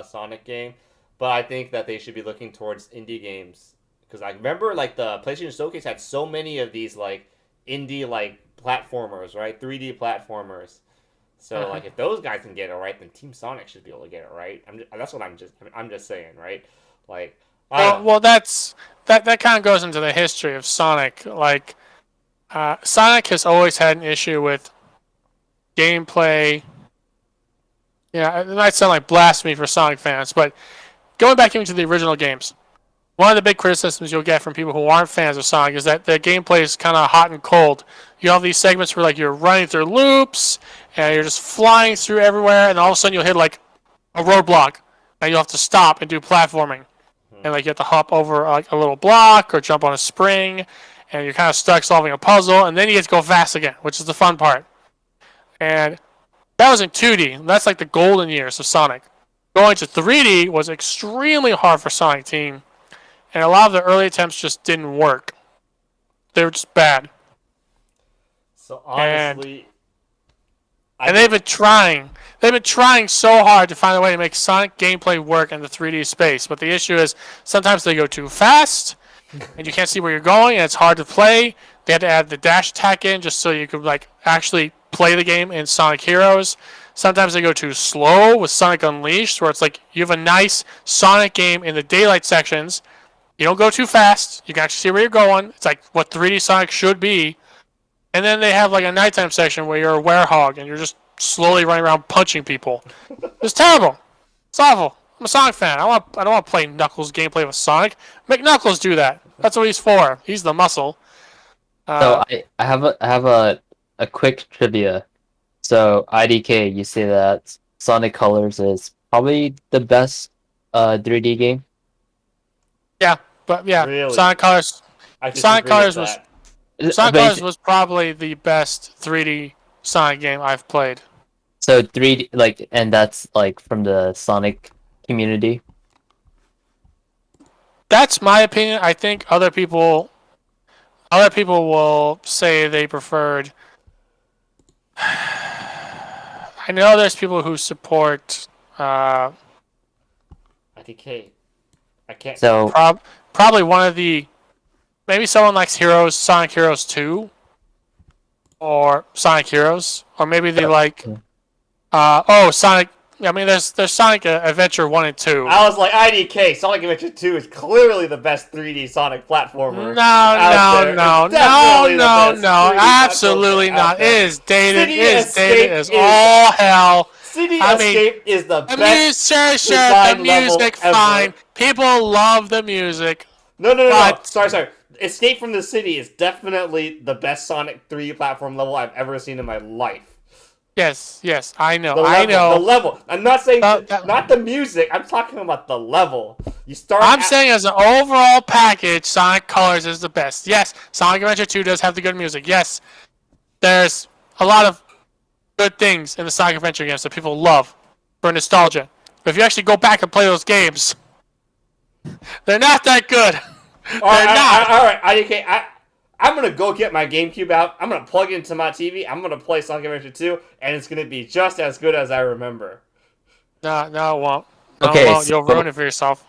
Sonic game, but I think that they should be looking towards indie games, because I remember the PlayStation Showcase had so many of these indie platformers, right? 3D platformers. So if those guys can get it right, then Team Sonic should be able to get it right. I'm just saying, right? Well, that kind of goes into the history of Sonic. Sonic has always had an issue with gameplay. Yeah, it might sound like blasphemy for Sonic fans, but going back even to the original games, one of the big criticisms you'll get from people who aren't fans of Sonic is that the gameplay is kind of hot and cold. You have these segments where you're running through loops and you're just flying through everywhere, and all of a sudden you'll hit a roadblock and you'll have to stop and do platforming. And you have to hop over a little block or jump on a spring, and you're kind of stuck solving a puzzle, and then you get to go fast again, which is the fun part. And that was in 2D. That's the golden years of Sonic. Going to 3D was extremely hard for Sonic Team, and a lot of the early attempts just didn't work. They were just bad. So honestly, and they've been trying. They've been trying so hard to find a way to make Sonic gameplay work in the 3D space, but the issue is sometimes they go too fast, and you can't see where you're going, and it's hard to play. They had to add the dash attack in just so you could actually play the game in Sonic Heroes. Sometimes they go too slow with Sonic Unleashed, where it's you have a nice Sonic game in the daylight sections. You don't go too fast. You can actually see where you're going. It's what 3D Sonic should be. And then they have a nighttime section where you're a werehog and you're just slowly running around punching people. It's terrible. It's awful. I'm a Sonic fan. I don't want to play Knuckles gameplay with Sonic. Make Knuckles do that. That's what he's for. He's the muscle. So I have a quick trivia. So IDK, you say that Sonic Colors is probably the best 3D game. Yeah, but yeah, really? Sonic Colors. Sonic Colors was probably the best 3D Sonic game I've played. So 3D, and that's from the Sonic community. That's my opinion. I think other people will say they preferred. I know there's people who support. IDK. I can't. So probably one of the. Maybe someone likes Sonic Heroes 2. or Sonic Heroes, or maybe they Yeah. like Sonic. I mean, there's Sonic Adventure 1 and 2. I was like, IDK, Sonic Adventure 2 is clearly the best 3D Sonic platformer No, out no, there. no, It's definitely no, the best no, 3D absolutely platformer out not. It there. is dated. City It is dated Escape as is- all hell. City I mean, Escape is the The best music, sure, the design level music, ever. fine. People love the music. No. But- Sorry. Escape from the City is definitely the best Sonic 3 platform level I've ever seen in my life. Yes, I know, The level, I know. The level. I'm not saying That- not the music. I'm talking about the level. You start. I'm saying as an overall package, Sonic Colors is the best. Yes, Sonic Adventure 2 does have the good music. Yes, there's a lot of good things in the Sonic Adventure games that people love for nostalgia. But if you actually go back and play those games, they're not that good. All right, not. IDK. I'm gonna go get my GameCube out. I'm gonna plug it into my TV. I'm gonna play Sonic Adventure 2, and it's gonna be just as good as I remember. No, it won't. No, Okay, it won't. You'll so- ruin it for yourself.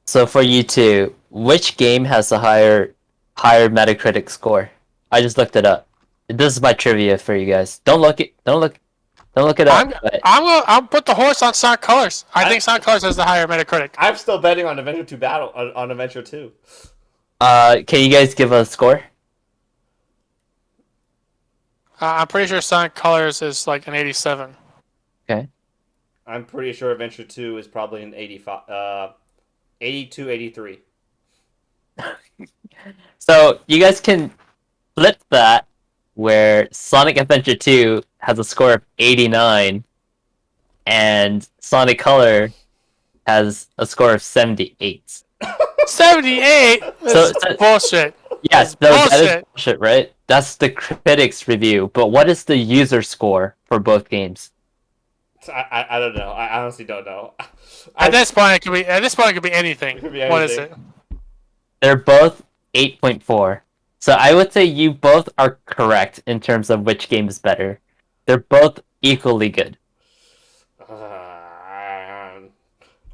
So for you two, which game has the higher Metacritic score? I just looked it up. This is my trivia for you guys. Don't look it up. but- I'll put the horse on Sonic Colors. I think Sonic Colors has the higher Metacritic. I'm still betting on Adventure 2 Battle on Adventure 2. Can you guys give a score? I'm pretty sure Sonic Colors is like an 87. Okay. I'm pretty sure Adventure 2 is probably an 85, 82, 83. So you guys can flip that, where Sonic Adventure 2 has a score of 89, and Sonic Color has a score of 78. 78? So- That's bullshit. Yes, That's that is bullshit. bullshit, right? That's the critics' review. But what is the user score for both games? I don't know. I honestly don't know. At this point, it could be anything. It could be What is it? anything. They're both 8.4. So I would say you both are correct in terms of which game is better. They're both equally good.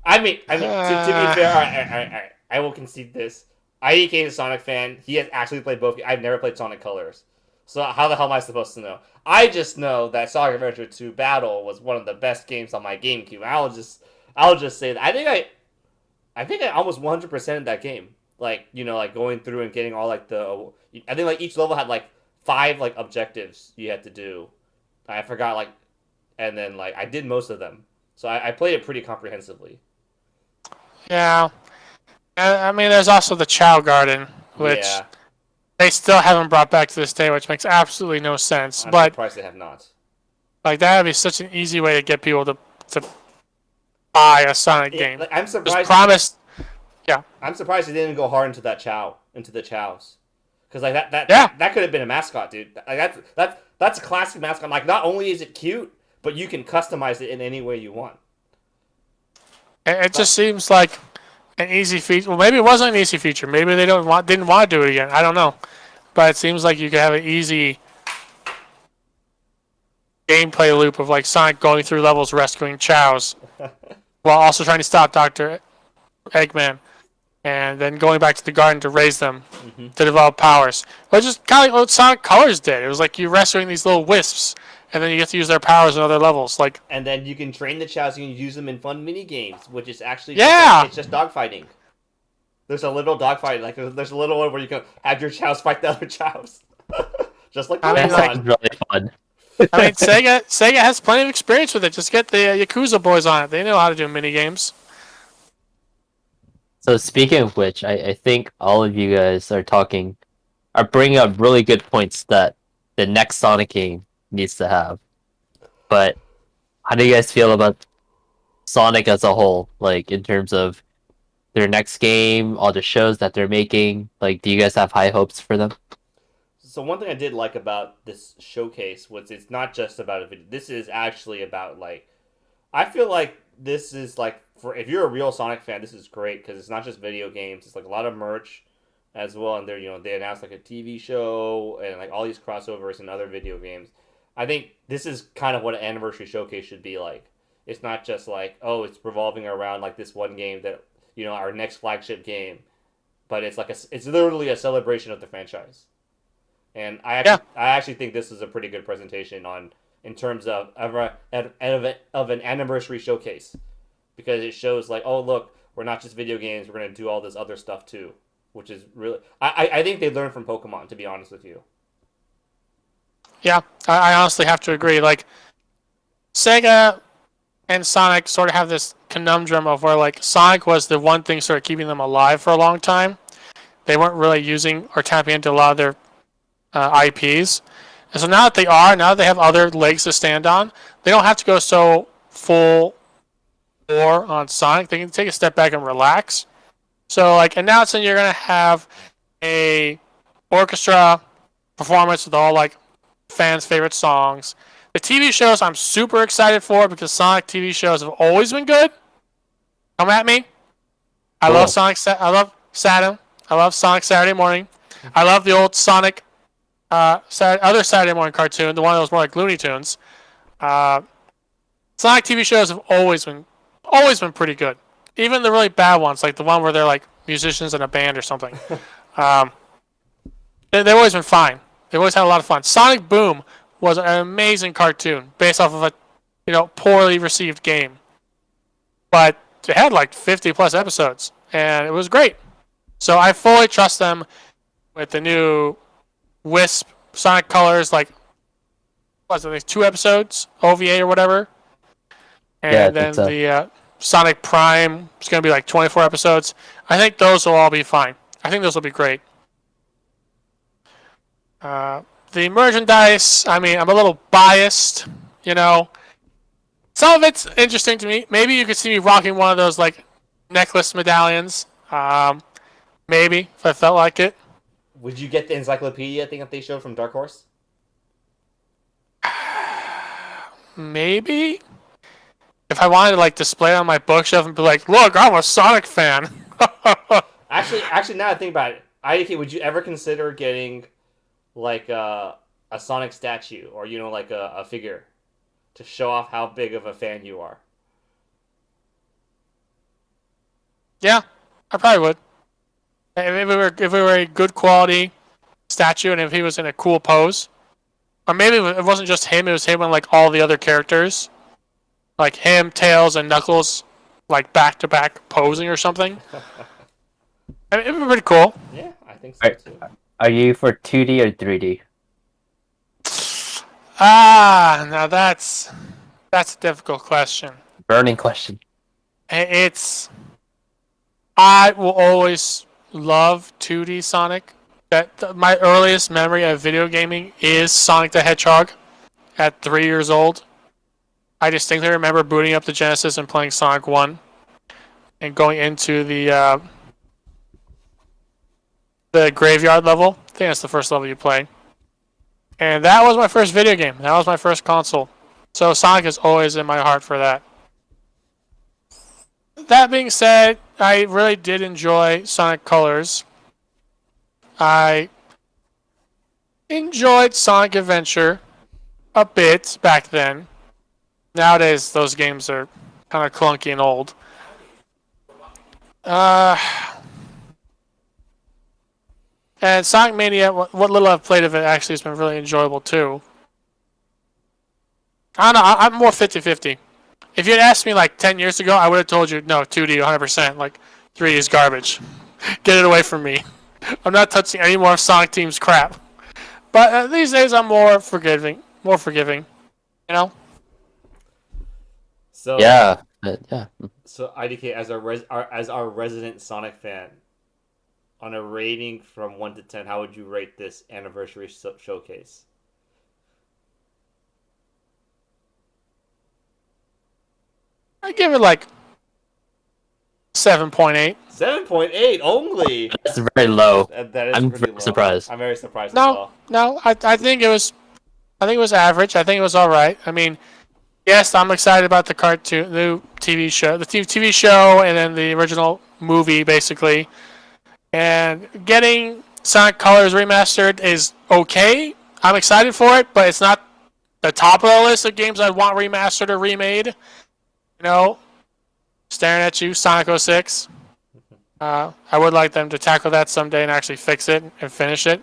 I mean, to be fair, I will concede this. IDK is a Sonic fan. He has actually played both. I've never played Sonic Colors. So how the hell am I supposed to know? I just know that Sonic Adventure 2 Battle was one of the best games on my GameCube. I'll just say that. I think I almost 100%ed that game. Like, like going through and getting all like I think like each level had like 5 like objectives you had to do. I forgot like, and then like I did most of them. So I played it pretty comprehensively. Yeah. I mean, there's also the Chow Garden, which Yeah, they still haven't brought back to this day, which makes absolutely no sense. I'm But surprised they have not. like that would be such an easy way to get people to buy a Sonic Yeah, game. like, I'm Just surprised. promise. I'm surprised they didn't go hard into the chows, because like that Yeah. that could have been a mascot, dude. Like that's a classic mascot. Like not only is it cute, but you can customize it in any way you want. It just seems like an easy feature. Well, maybe it wasn't an easy feature. Maybe they didn't want to do it again. I don't know. But it seems like you could have an easy gameplay loop of like Sonic going through levels rescuing Chows while also trying to stop Dr. Eggman and then going back to the garden to raise them to develop powers. Which is kind of like what Sonic Colors did. It was like you're rescuing these little wisps and then you get to use their powers in other levels. Like, And then you can train the chows. You can use them in fun mini games, which is actually Yeah. it's just dogfighting. There's a little dogfight. Like there's a little one where you can have your chows fight the other chows, just like I mean, That Pokemon. sounds really fun. I mean, Sega has plenty of experience with it. Just get the Yakuza boys on it. They know how to do mini games. So speaking of which, I think all of you guys are bringing up really good points that the next Sonic game needs to have. But how do you guys feel about Sonic as a whole? Like in terms of their next game, all the shows that they're making. Like, do you guys have high hopes for them? So one thing I did like about this showcase was it's not just about a video. This is actually about like, I feel like this is like for if you're a real Sonic fan, this is great because it's not just video games. It's like a lot of merch as well, and they announced like a TV show and like all these crossovers and other video games. I think this is kind of what an anniversary showcase should be like. It's not just like, oh, it's revolving around like this one game that our next flagship game, but it's like it's literally a celebration of the franchise. And I actually think this is a pretty good presentation in terms of an anniversary showcase, because it shows like, oh look, we're not just video games, we're gonna do all this other stuff too, which is really I think they learned from Pokemon, to be honest with you. Yeah, I honestly have to agree. Like, Sega and Sonic sort of have this conundrum of where, like, Sonic was the one thing sort of keeping them alive for a long time. They weren't really using or tapping into a lot of their IPs. And so now that they have other legs to stand on, they don't have to go so full bore on Sonic. They can take a step back and relax. So, like, announcing you're going to have a orchestra performance with all, like, fans' favorite songs. The TV shows I'm super excited for because Sonic TV shows have always been good. Come at me. I love Sonic. I love Saturn. I love Sonic Saturday Morning. I love the old Sonic other Saturday morning cartoon, the one that was more like Looney Tunes. Sonic TV shows have always been pretty good. Even the really bad ones, like the one where they're like musicians in a band or something. They've always been fine. They've always had a lot of fun. Sonic Boom was an amazing cartoon based off of a poorly received game, but it had like 50 plus episodes and it was great. So I fully trust them with the new Wisp Sonic Colors, like, what's it, like 2 episodes, OVA or whatever. And then the Sonic Prime is going to be like 24 episodes. I think those will all be fine. I think those will be great. The merchandise, I mean, I'm a little biased, Some of it's interesting to me. Maybe you could see me rocking one of those, like, necklace medallions. Maybe, if I felt like it. Would you get the encyclopedia thing that they showed from Dark Horse? Maybe. If I wanted to like display it on my bookshelf and be like, "Look, I'm a Sonic fan." actually, now I think about it, IDK, would you ever consider getting like a Sonic statue or like a figure to show off how big of a fan you are? Yeah, I probably would. If it were a good quality statue and if he was in a cool pose, or maybe it wasn't just him; it was him and like all the other characters, like him, Tails, and Knuckles, like back to back posing or something. I mean, it'd be pretty cool. Yeah, I think so too. Are you for 2D or 3D? Now that's a difficult question. Burning question. I will always love 2D Sonic. My earliest memory of video gaming is Sonic the Hedgehog at 3 years old. I distinctly remember booting up the Genesis and playing Sonic 1 and going into the graveyard level. I think that's the first level you play. And that was my first video game. That was my first console. So Sonic is always in my heart for that. That being said, I really did enjoy Sonic Colors. I enjoyed Sonic Adventure a bit back then. Nowadays, those games are kind of clunky and old. And Sonic Mania, what little I've played of it actually has been really enjoyable too. I don't know, I'm more 50-50. If you'd asked me like 10 years ago, I would have told you, no, 2D 100%, like 3D is garbage. Get it away from me. I'm not touching any more of Sonic Team's crap. But these days I'm more forgiving, So yeah. So IDK, as our resident Sonic fan, on a rating from 1 to 10, how would you rate this anniversary showcase? I give it like 7.8. 7.8 only. That's very low. That is I'm pretty low. surprised. I'm very surprised as well. No, I think it was average. I think it was all right. I mean, yes, I'm excited about the cartoon, the TV show, and then the original movie, basically. And getting Sonic Colors remastered is okay. I'm excited for it, but it's not the top of the list of games I'd want remastered or remade. Staring at you, Sonic 06. I would like them to tackle that someday and actually fix it and finish it.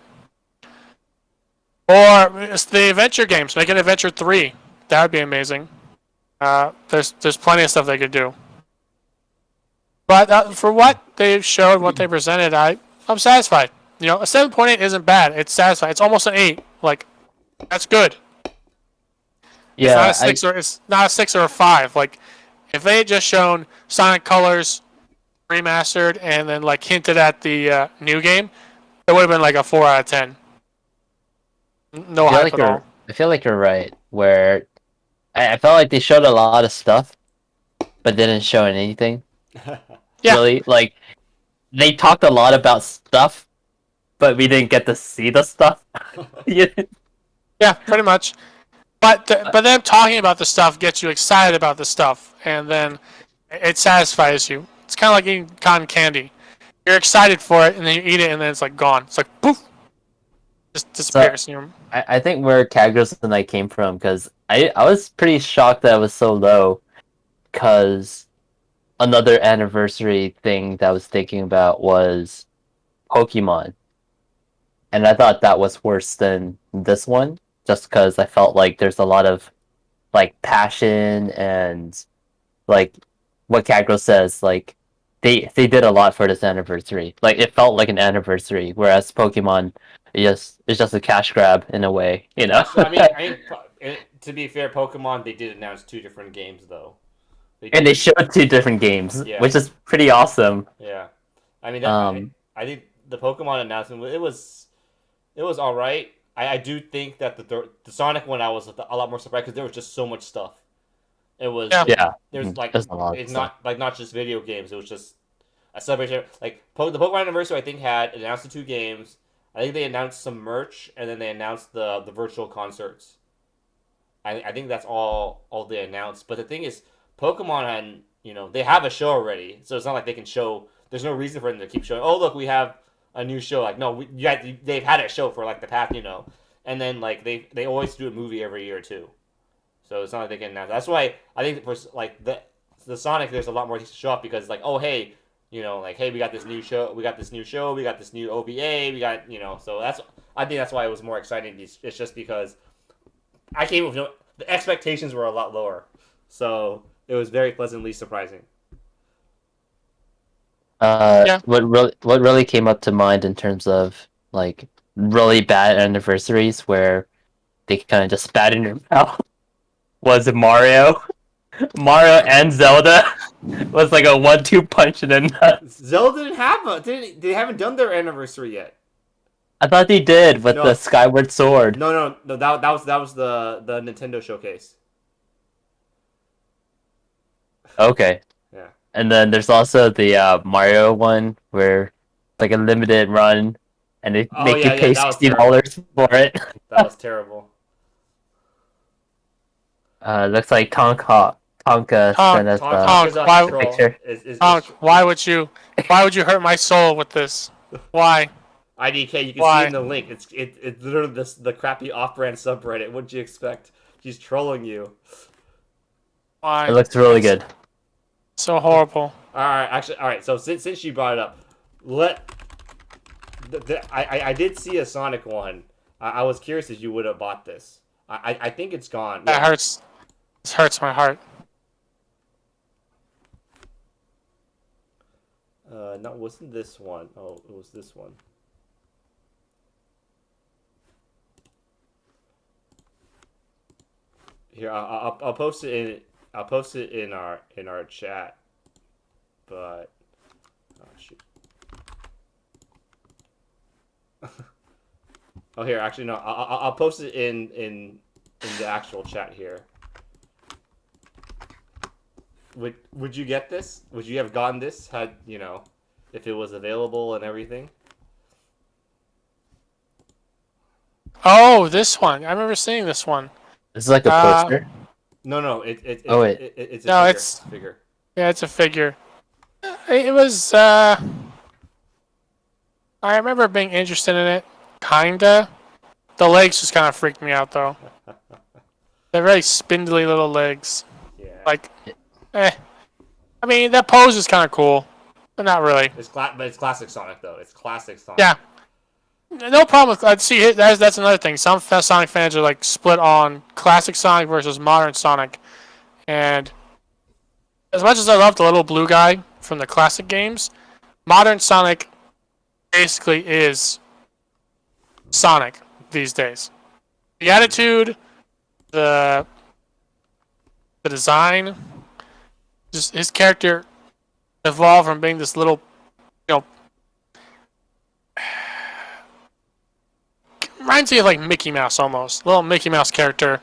Or it's the adventure games. Make an Adventure 3. That would be amazing. There's plenty of stuff they could do. But for what they showed, what they presented, I'm satisfied. You know, a 7.8 isn't bad. It's satisfied. It's almost an 8. Like, that's good. Yeah, It's not a 6 or a 5. Like, if they had just shown Sonic Colors remastered and then like hinted at the new game, it would have been like a 4 out of 10. No hype at all. I feel like you're right. Where I felt like they showed a lot of stuff, but didn't show anything. Yeah. Really, like they talked a lot about stuff, but we didn't get to see the stuff. Yeah. Yeah, pretty much. But them talking about the stuff gets you excited about the stuff, and then it satisfies you. It's kind of like eating cotton candy. You're excited for it, and then you eat it, and then it's like gone. It's like poof, just disappears. I think where Kagros and I came from, because I was pretty shocked that it was so low, because another anniversary thing that I was thinking about was Pokemon, and I thought that was worse than this one, just because I felt like there's a lot of like passion and like what Kagros says, like they did a lot for this anniversary. Like it felt like an anniversary, whereas Pokemon it's just a cash grab in a way, you know. I mean, to be fair, Pokemon they did announce 2 different games though. They showed 2 different games, Yeah. which is pretty awesome. Yeah, I mean, I think the Pokemon announcement it was all right. I do think that the Sonic one I was a lot more surprised because there was just so much stuff. It was Yeah. There's like There's a lot of it's stuff. not just video games. It was just a celebration. Like the Pokemon anniversary, I think had announced the 2 games. I think they announced some merch and then they announced the virtual concerts. I think that's all they announced. But the thing is, Pokemon had they have a show already, so it's not like they can show. There's no reason for them to keep showing. Oh look, we have a new show. Like no, they've had a show for like the past and then like they always do a movie every year too. So it's not like they can announce. That's why I think for like the Sonic, there's a lot more to show up because like oh hey. Like hey, we got this new show, we got this new OVA, we got so I think that's why it was more exciting. It's just because I came with the expectations were a lot lower, so it was very pleasantly surprising. What really came up to mind in terms of like really bad anniversaries where they kind of just spat in your mouth was Mario. Mario and Zelda was like a 1-2 punch in a nut. Zelda they haven't done their anniversary yet. I thought they did with the Skyward Sword. No, that was the Nintendo showcase. Okay. Yeah. And then there's also the Mario one where it's like a limited run, and they make you pay $60 for it. That was terrible. Looks like Tonka sent us a picture. Why would you hurt my soul with this? Why? IDK, you can see in the link. It's literally the crappy off-brand subreddit. What'd you expect? She's trolling you. Why? It looks really good. So horrible. All right. So since you brought it up, I did see a Sonic one. I was curious if you would have bought this. I think it's gone. That hurts. This hurts my heart. No, it wasn't this one. Oh, it was this one. Here, I'll post it in. I'll post it in our chat. But oh shoot. Oh here, actually no. I'll post it in the actual chat here. Would you get this? Would you have gotten this had if it was available and everything? Oh, this one. I remember seeing this one. This is like a poster. No. It's a figure. Yeah, it's a figure. It was. I remember being interested in it, kinda. The legs just kind of freaked me out though. They're very spindly little legs. Yeah. Like, I mean, that pose is kind of cool, but not really. But it's classic Sonic though. It's classic Sonic. Yeah. No problem with. See, that's another thing. Some Sonic fans are like split on classic Sonic versus modern Sonic, and as much as I love the little blue guy from the classic games, modern Sonic basically is Sonic these days. The attitude, the design, just his character evolved from being this little, you know, reminds me of like Mickey Mouse almost, little Mickey Mouse character,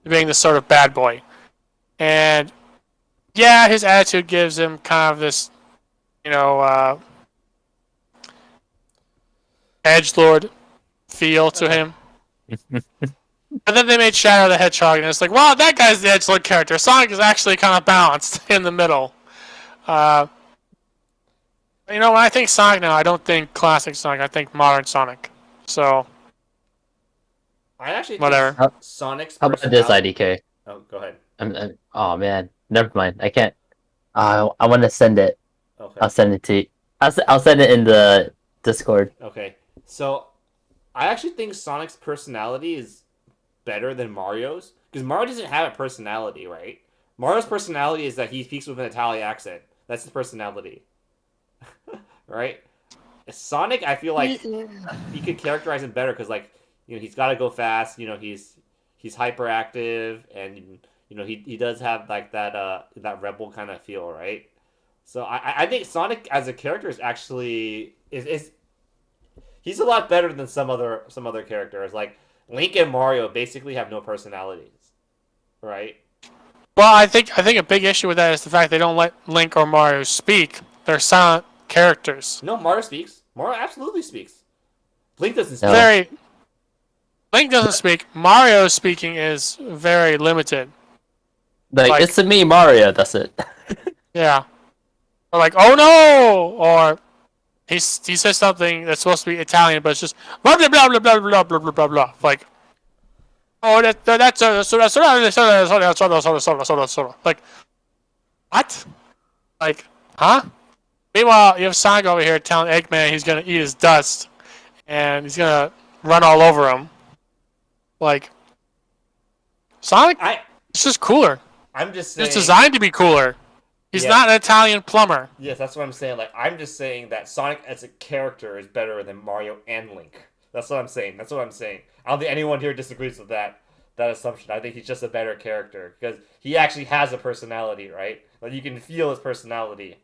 being this sort of bad boy, and yeah, his attitude gives him kind of this, edgelord feel to him. But then they made Shadow the Hedgehog, and it's like, well, that guy's the edgelord character. Sonic is actually kind of balanced in the middle. When I think Sonic now, I don't think classic Sonic. I think modern Sonic. So I actually whatever. think Sonic's How about this personality... IDK? Oh, go ahead. Oh man, never mind. I can't. I want to send it. Okay. I'll send it to you. I'll send it in the Discord. Okay. So, I actually think Sonic's personality is better than Mario's. Because Mario doesn't have a personality, right? Mario's personality is that he speaks with an Italian accent. That's his personality. Right? Sonic, I feel like you could characterize him better because, like, he's got to go fast. He's hyperactive, and he does have like that rebel kind of feel, right? So I think Sonic as a character is actually he's a lot better than some other characters. Like Link and Mario basically have no personalities, right? Well, I think a big issue with that is the fact they don't let Link or Mario speak. They're silent characters. No, Mario speaks. Mario absolutely speaks. Link doesn't speak. No. Link doesn't speak. Mario's speaking is very limited. Like it's me, Mario. That's it. Yeah. Or like, oh no! Or he says something that's supposed to be Italian, but it's just blah blah blah blah blah blah blah blah blah blah. Like, oh that's like, what? Like, huh? Meanwhile, you have Sonic over here telling Eggman he's gonna eat his dust, and he's gonna run all over him. Like, Sonic, it's just cooler. I'm just saying. It's designed to be cooler. He's not an Italian plumber. Yes, that's what I'm saying. Like, I'm just saying that Sonic as a character is better than Mario and Link. That's what I'm saying. I don't think anyone here disagrees with that assumption. I think he's just a better character because he actually has a personality, right? Like, you can feel his personality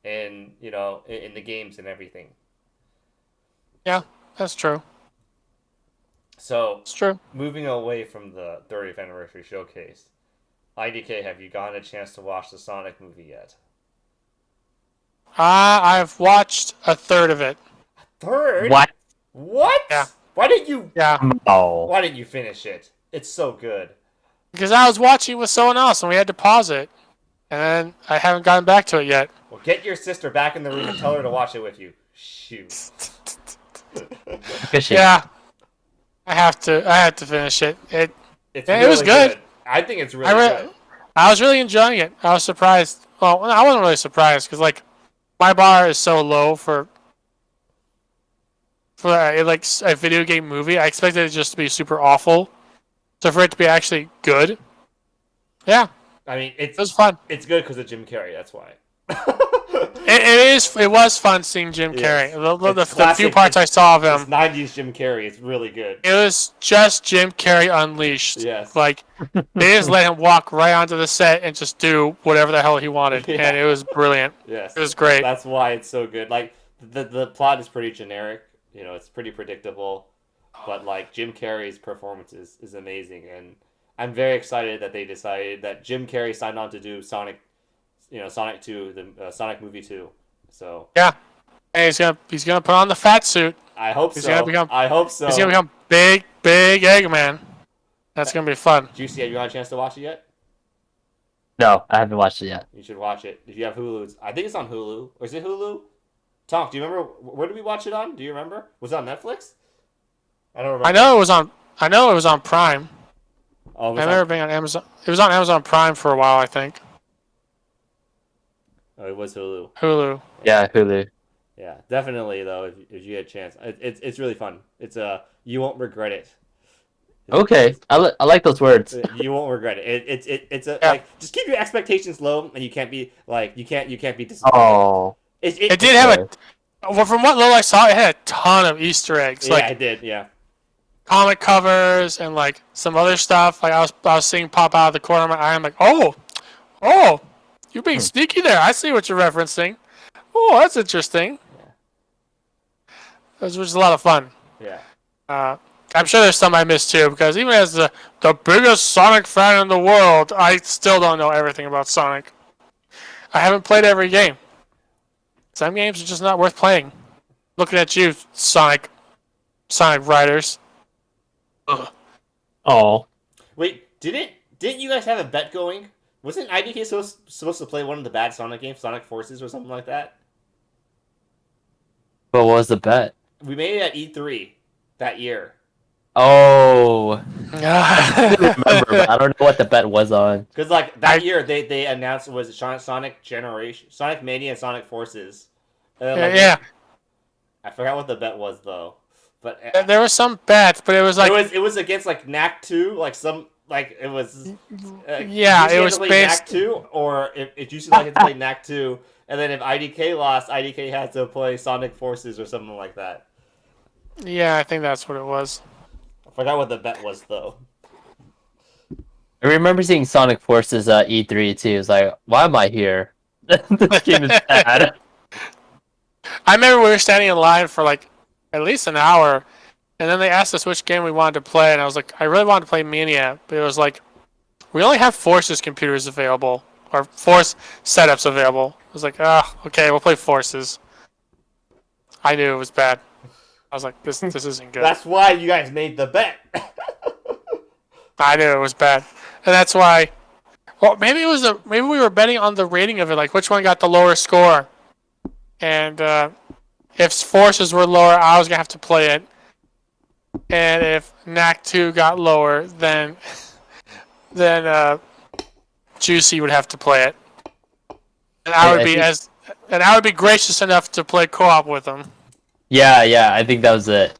in the games and everything. Yeah, that's true. So, it's true. Moving away from the 30th anniversary showcase, IDK, have you gotten a chance to watch the Sonic movie yet? I've watched a third of it. A third? What? Yeah. Why didn't you? Yeah. Oh. Why didn't you finish it? It's so good. Because I was watching with someone else and we had to pause it, and then I haven't gotten back to it yet. Well, get your sister back in the room and tell her to watch it with you. Shoot. Yeah. I have to finish it. It really was good. I think it's really good. I was really enjoying it. I was surprised. Well, I wasn't really surprised because like my bar is so low for like a video game movie. I expected it just to be super awful. So for it to be actually good, yeah. I mean, it was fun. It's good because of Jim Carrey. That's why. It was fun seeing Jim Carrey. The few parts I saw of him. It's 90s Jim Carrey. It's really good. It was just Jim Carrey unleashed. Yes. Like, they just let him walk right onto the set and just do whatever the hell he wanted. Yeah. And it was brilliant. Yes. It was great. That's why it's so good. Like, the plot is pretty generic. It's pretty predictable. But, like, Jim Carrey's performance is amazing. And I'm very excited that they decided that Jim Carrey signed on to do Sonic 2, the Sonic movie 2. So yeah, and he's gonna put on the fat suit. I hope so. I hope so. He's gonna become big Eggman. That's gonna be fun. Juicy, have you had a chance to watch it yet? No, I haven't watched it yet. You should watch it. If you have Hulu, I think it's on Hulu. Or is it Hulu? Tom, do you remember where did we watch it on? Do you remember? Was it on Netflix? I don't remember. I know it was on Prime. Oh, I remember being on Amazon. It was on Amazon Prime for a while, I think. Oh, it was Hulu. Hulu. Yeah, Hulu. Yeah, definitely though. If you get a chance, it's really fun. It's you won't regret it. Okay, I like those words. You won't regret it. It's a Yeah. like just keep your expectations low, and you can't be like you can't be disappointed. Oh, It did have a. Well, from what little I saw, it had a ton of Easter eggs. Yeah, Like I did. Yeah. comic covers and like some other stuff. Like I was seeing pop out of the corner of my eye. I'm like, oh, you're being sneaky there. I see what you're referencing. Oh, that's interesting. It was just a lot of fun. Yeah. I'm sure there's some I missed too, because even as the biggest Sonic fan in the world, I still don't know everything about Sonic. I haven't played every game. Some games are just not worth playing. Looking at you, Sonic Riders. Ugh. oh. Wait, didn't you guys have a bet going? Wasn't IDK supposed to play one of the bad Sonic games, Sonic Forces or something like that? But what was the bet? We made it at E3 that year. Oh, I remember, but I don't know what the bet was on. Because like that year they announced Sonic Generation, Sonic Mania, and Sonic Forces. And then, like, yeah. I forgot what the bet was though, but There was some bets, but it was like it was against like Knack 2, like some like it was. Yeah, Juicy it had was to play based. Knack 2, or if Juicy had to play Knack 2, and then if IDK lost, IDK had to play Sonic Forces or something like that. Yeah, I think that's what it was. I forgot what the bet was though. I remember seeing Sonic Forces at E3 too. It's like, why am I here? This game is bad. I remember we were standing in line for like at least an hour, and then they asked us which game we wanted to play, and I was like, I really wanted to play Mania, but it was like, we only have Forces computers available, or Force setups available. I was like, okay, we'll play Forces. I knew it was bad. I was like, this isn't good. That's why you guys made the bet. I knew it was bad, and that's why. Well, maybe maybe we were betting on the rating of it, like which one got the lower score, and if Forces were lower, I was gonna have to play it, and if Knack 2 got lower, then Juicy would have to play it, and I would be gracious enough to play co-op with him. Yeah, I think that was it.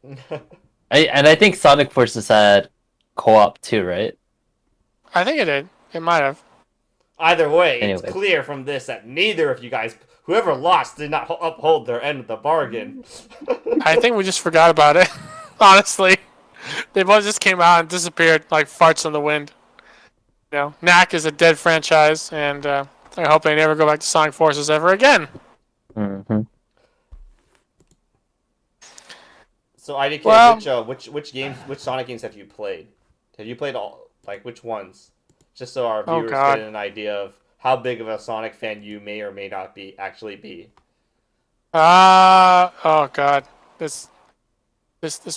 I think Sonic Forces had co-op too, right? I think it did. It might have. Either way, Anyway. It's clear from this that neither of you guys, whoever lost, did not uphold their end of the bargain. I think we just forgot about it. Honestly, they both just came out and disappeared like farts in the wind. You know, Knack is a dead franchise, and I hope they never go back to Sonic Forces ever again. Mm-hmm. So IDK, Well- which Sonic games have you played? Have you played all, like, which ones? Just so our Oh, viewers God. get an idea of how big of a Sonic fan you may or may not actually be. Oh god, this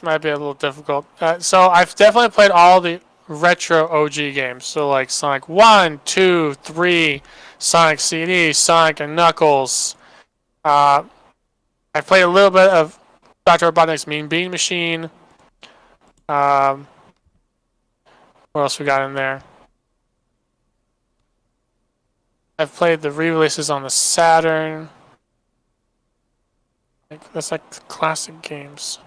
might be a little difficult. So I've definitely played all the retro OG games. So like Sonic 1, 2, 3, Sonic CD, Sonic and Knuckles. I played a little bit of Dr. Robotnik's Mean Bean Machine. What else we got in there? I've played the re-releases on the Saturn. That's like the classic games.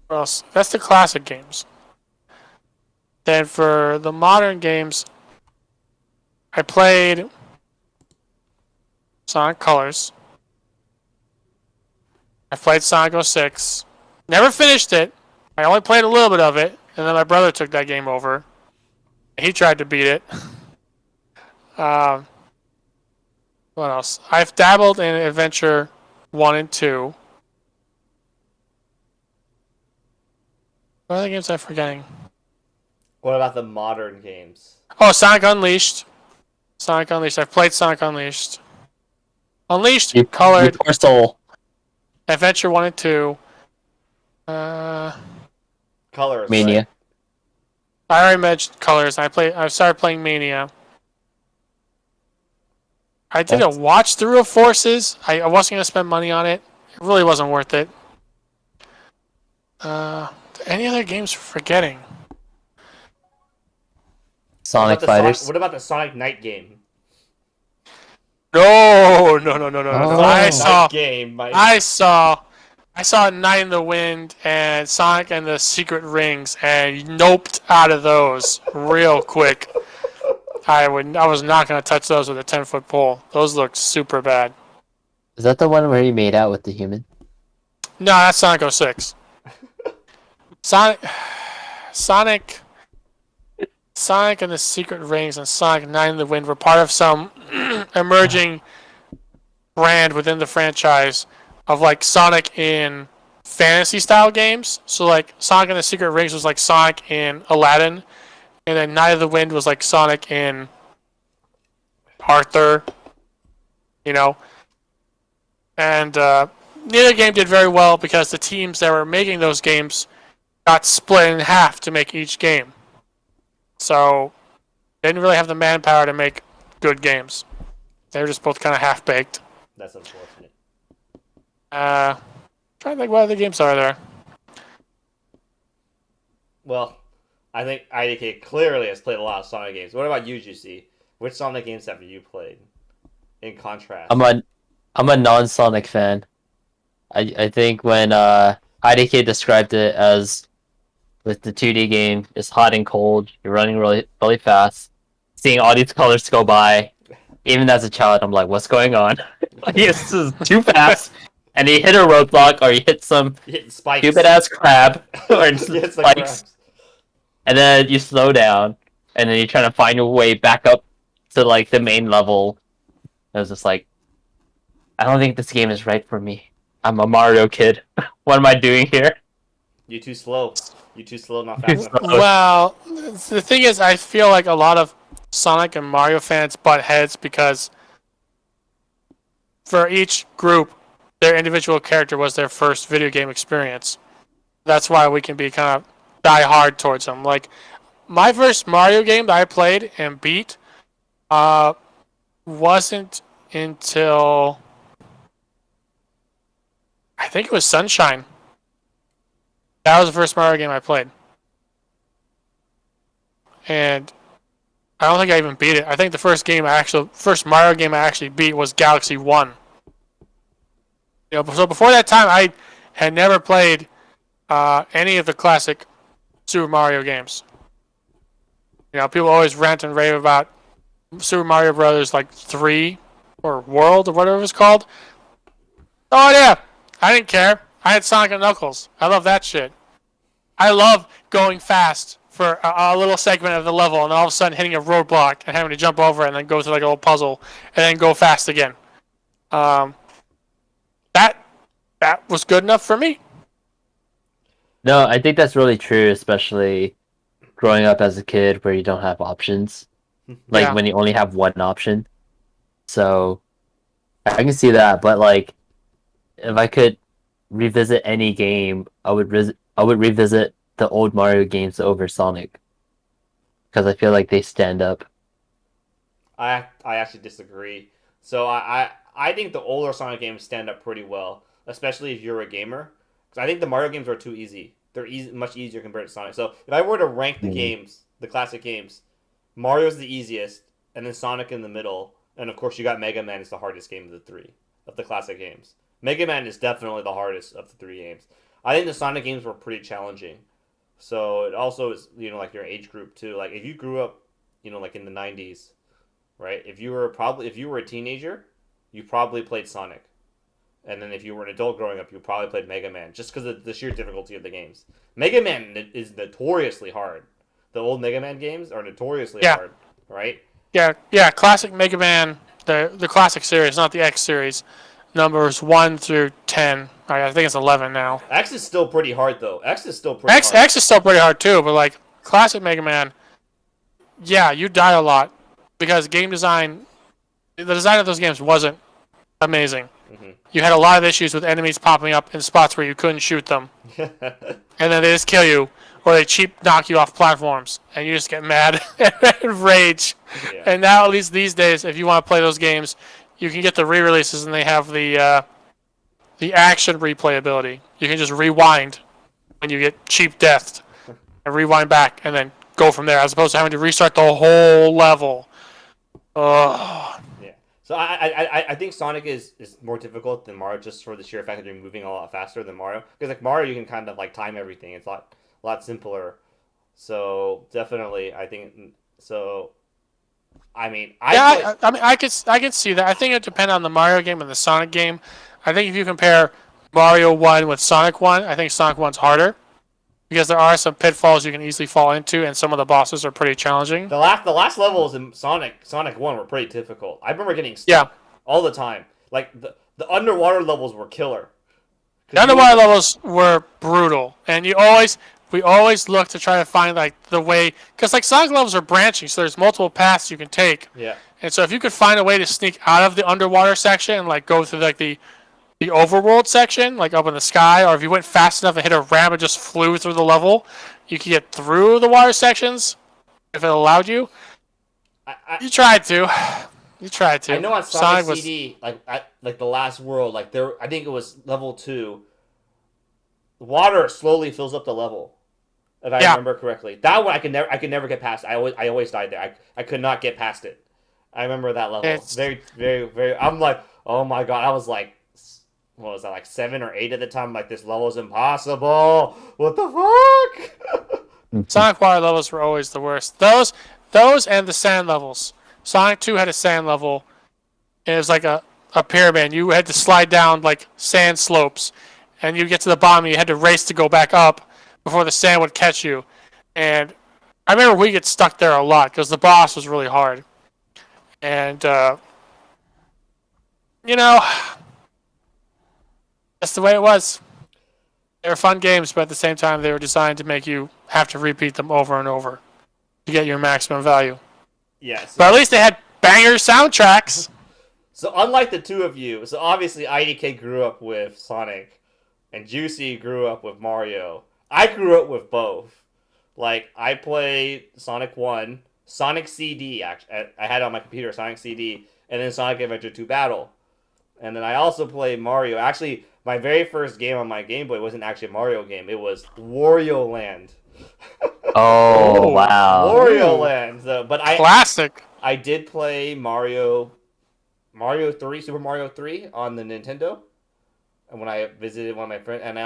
What else? That's the classic games. Then for the modern games, I played Sonic Colors. I played Sonic 06. Never finished it. I only played a little bit of it, and then my brother took that game over. He tried to beat it. What else? I've dabbled in Adventure 1 and 2. What other games am I forgetting? What about the modern games? Oh, Sonic Unleashed. Sonic Unleashed. I've played Sonic Unleashed. Unleashed, Colored, Poor soul. Adventure 1 and 2. Colors. Mania. Right? I already mentioned Colors. I started playing Mania. I did a watch through of Forces. I wasn't going to spend money on it. It really wasn't worth it. Any other games we're forgetting? Sonic Fighters. What about the Sonic Night game? No. Oh. I saw Nice game, Mike. I saw Night in the Wind and Sonic and the Secret Rings, and noped out of those real quick. I was not gonna touch those with a 10-foot pole. Those look super bad. Is that the one where he made out with the human? No, that's Sonic 06. Sonic and the Secret Rings and Sonic Night in the Wind were part of some emerging brand within the franchise of like Sonic in fantasy style games. So like Sonic and the Secret Rings was like Sonic in Aladdin, and then Night of the Wind was like Sonic in Arthur, you know. And neither game did very well because the teams that were making those games got split in half to make each game. So they didn't really have the manpower to make good games. They were just both kind of half-baked. That's unfortunate. Trying to think what other games are there. Well, I think IDK clearly has played a lot of Sonic games. What about you, Juicy? Which Sonic games have you played? In contrast, I'm a non-Sonic fan. I think when IDK described it as with the 2D game, it's hot and cold. You're running really fast, seeing all these colors go by. Even as a child, I'm like, what's going on? This is too fast. And you hit a roadblock, or you hit some spikes. stupid ass crab, or Hits the spikes, crabs. and then you slow down, and then you're trying to find your way back up to like the main level. I was just like, I don't think this game is right for me. I'm a Mario kid. What am I doing here? You too slow. You too slow, not fast enough. Well, the thing is, I feel like a lot of Sonic and Mario fans butt heads because for each group, their individual character was their first video game experience. That's why we can be kind of die hard towards them. Like, my first Mario game that I played and beat wasn't until I think it was Sunshine. That was the first Mario game I played. And I don't think I even beat it. I think the first Mario game I actually beat was Galaxy 1. You know, so before that time, I had never played any of the classic Super Mario games. You know, people always rant and rave about Super Mario Brothers like 3 or World or whatever it was called. Oh yeah, I didn't care. I had Sonic and Knuckles. I love that shit. I love going fast for a little segment of the level and all of a sudden hitting a roadblock and having to jump over and then go through like a little puzzle and then go fast again. That was good enough for me. No, I think that's really true, especially growing up as a kid where you don't have options. Like Yeah. when you only have one option. So I can see that, but like if I could revisit any game, I would revisit the old Mario games over Sonic. Because I feel like they stand up. I actually disagree. So I think the older Sonic games stand up pretty well, especially if you're a gamer. Because I think the Mario games are too easy. They're much easier compared to Sonic. So if I were to rank the games, the classic games, Mario's the easiest, and then Sonic in the middle, and of course you got Mega Man is the hardest game of the three of the classic games. Mega Man is definitely the hardest of the three games. I think the Sonic games were pretty challenging. So it also is, you know, like your age group too. Like if you grew up, you know, like in the 90s, right? If you were a teenager, you probably played Sonic. And then if you were an adult growing up, you probably played Mega Man, just because of the sheer difficulty of the games. Mega Man is notoriously hard. The old Mega Man games are notoriously hard, right? Yeah. Classic Mega Man, the classic series, not the X series, numbers 1 through 10. I think it's 11 now. X is still pretty hard though. X is still pretty hard. X is still pretty hard too, but like classic Mega Man, yeah, you die a lot because the design of those games wasn't amazing. Mm-hmm. You had a lot of issues with enemies popping up in spots where you couldn't shoot them, and then they just kill you, or they cheap knock you off platforms, and you just get mad and rage. Yeah. And now, at least these days, if you want to play those games, you can get the re-releases, and they have the action replayability. You can just rewind when you get cheap deathed, and rewind back, and then go from there, as opposed to having to restart the whole level. Oh. Yeah. So I think Sonic is more difficult than Mario just for the sheer fact that you're moving a lot faster than Mario. Because like Mario, you can kind of like time everything. It's a lot simpler. So definitely, I think so. I mean, I mean, I could see that. I think it depends on the Mario game and the Sonic game. I think if you compare Mario 1 with Sonic 1, I think Sonic 1's harder because there are some pitfalls you can easily fall into, and some of the bosses are pretty challenging. the last levels in Sonic 1 were pretty difficult. I remember getting stuck all the time. Like the underwater levels were killer. The underwater levels were brutal, and we always look to try to find like the way, because like Sonic levels are branching, so there's multiple paths you can take. Yeah. And so if you could find a way to sneak out of the underwater section and like go through like the overworld section, like up in the sky, or if you went fast enough and hit a ramp and just flew through the level, you could get through the water sections if it allowed you. You tried to. You tried to. I know on Sonic CD, like the last world, like there, I think it was level 2. Water slowly fills up the level, if I remember correctly. That one I could never get past. I always died there. I could not get past it. I remember that level. It's very, very, very. I'm like, oh my god! I was like, what was that? Like 7 or 8 at the time. Like, this level is impossible. What the fuck? Sonic water levels were always the worst. Those and the sand levels. Sonic 2 had a sand level. And it was like a pyramid. You had to slide down like sand slopes, and you get to the bottom and you had to race to go back up before the sand would catch you. And I remember we get stuck there a lot because the boss was really hard. And you know, that's the way it was. They were fun games, but at the same time they were designed to make you have to repeat them over and over to get your maximum value. Yes. But at least they had banger soundtracks. So unlike the two of you, so obviously IDK grew up with Sonic, and Juicy grew up with Mario. I grew up with both. Like, I played Sonic 1, Sonic CD, actually. I had it on my computer, Sonic CD, and then Sonic Adventure 2 Battle. And then I also played Mario. Actually, my very first game on my Game Boy wasn't actually a Mario game. It was Wario Land. Oh, wow. Wario Land. So, but Classic. I did play Mario 3, Super Mario 3 on the Nintendo. And when I visited one of my friends, and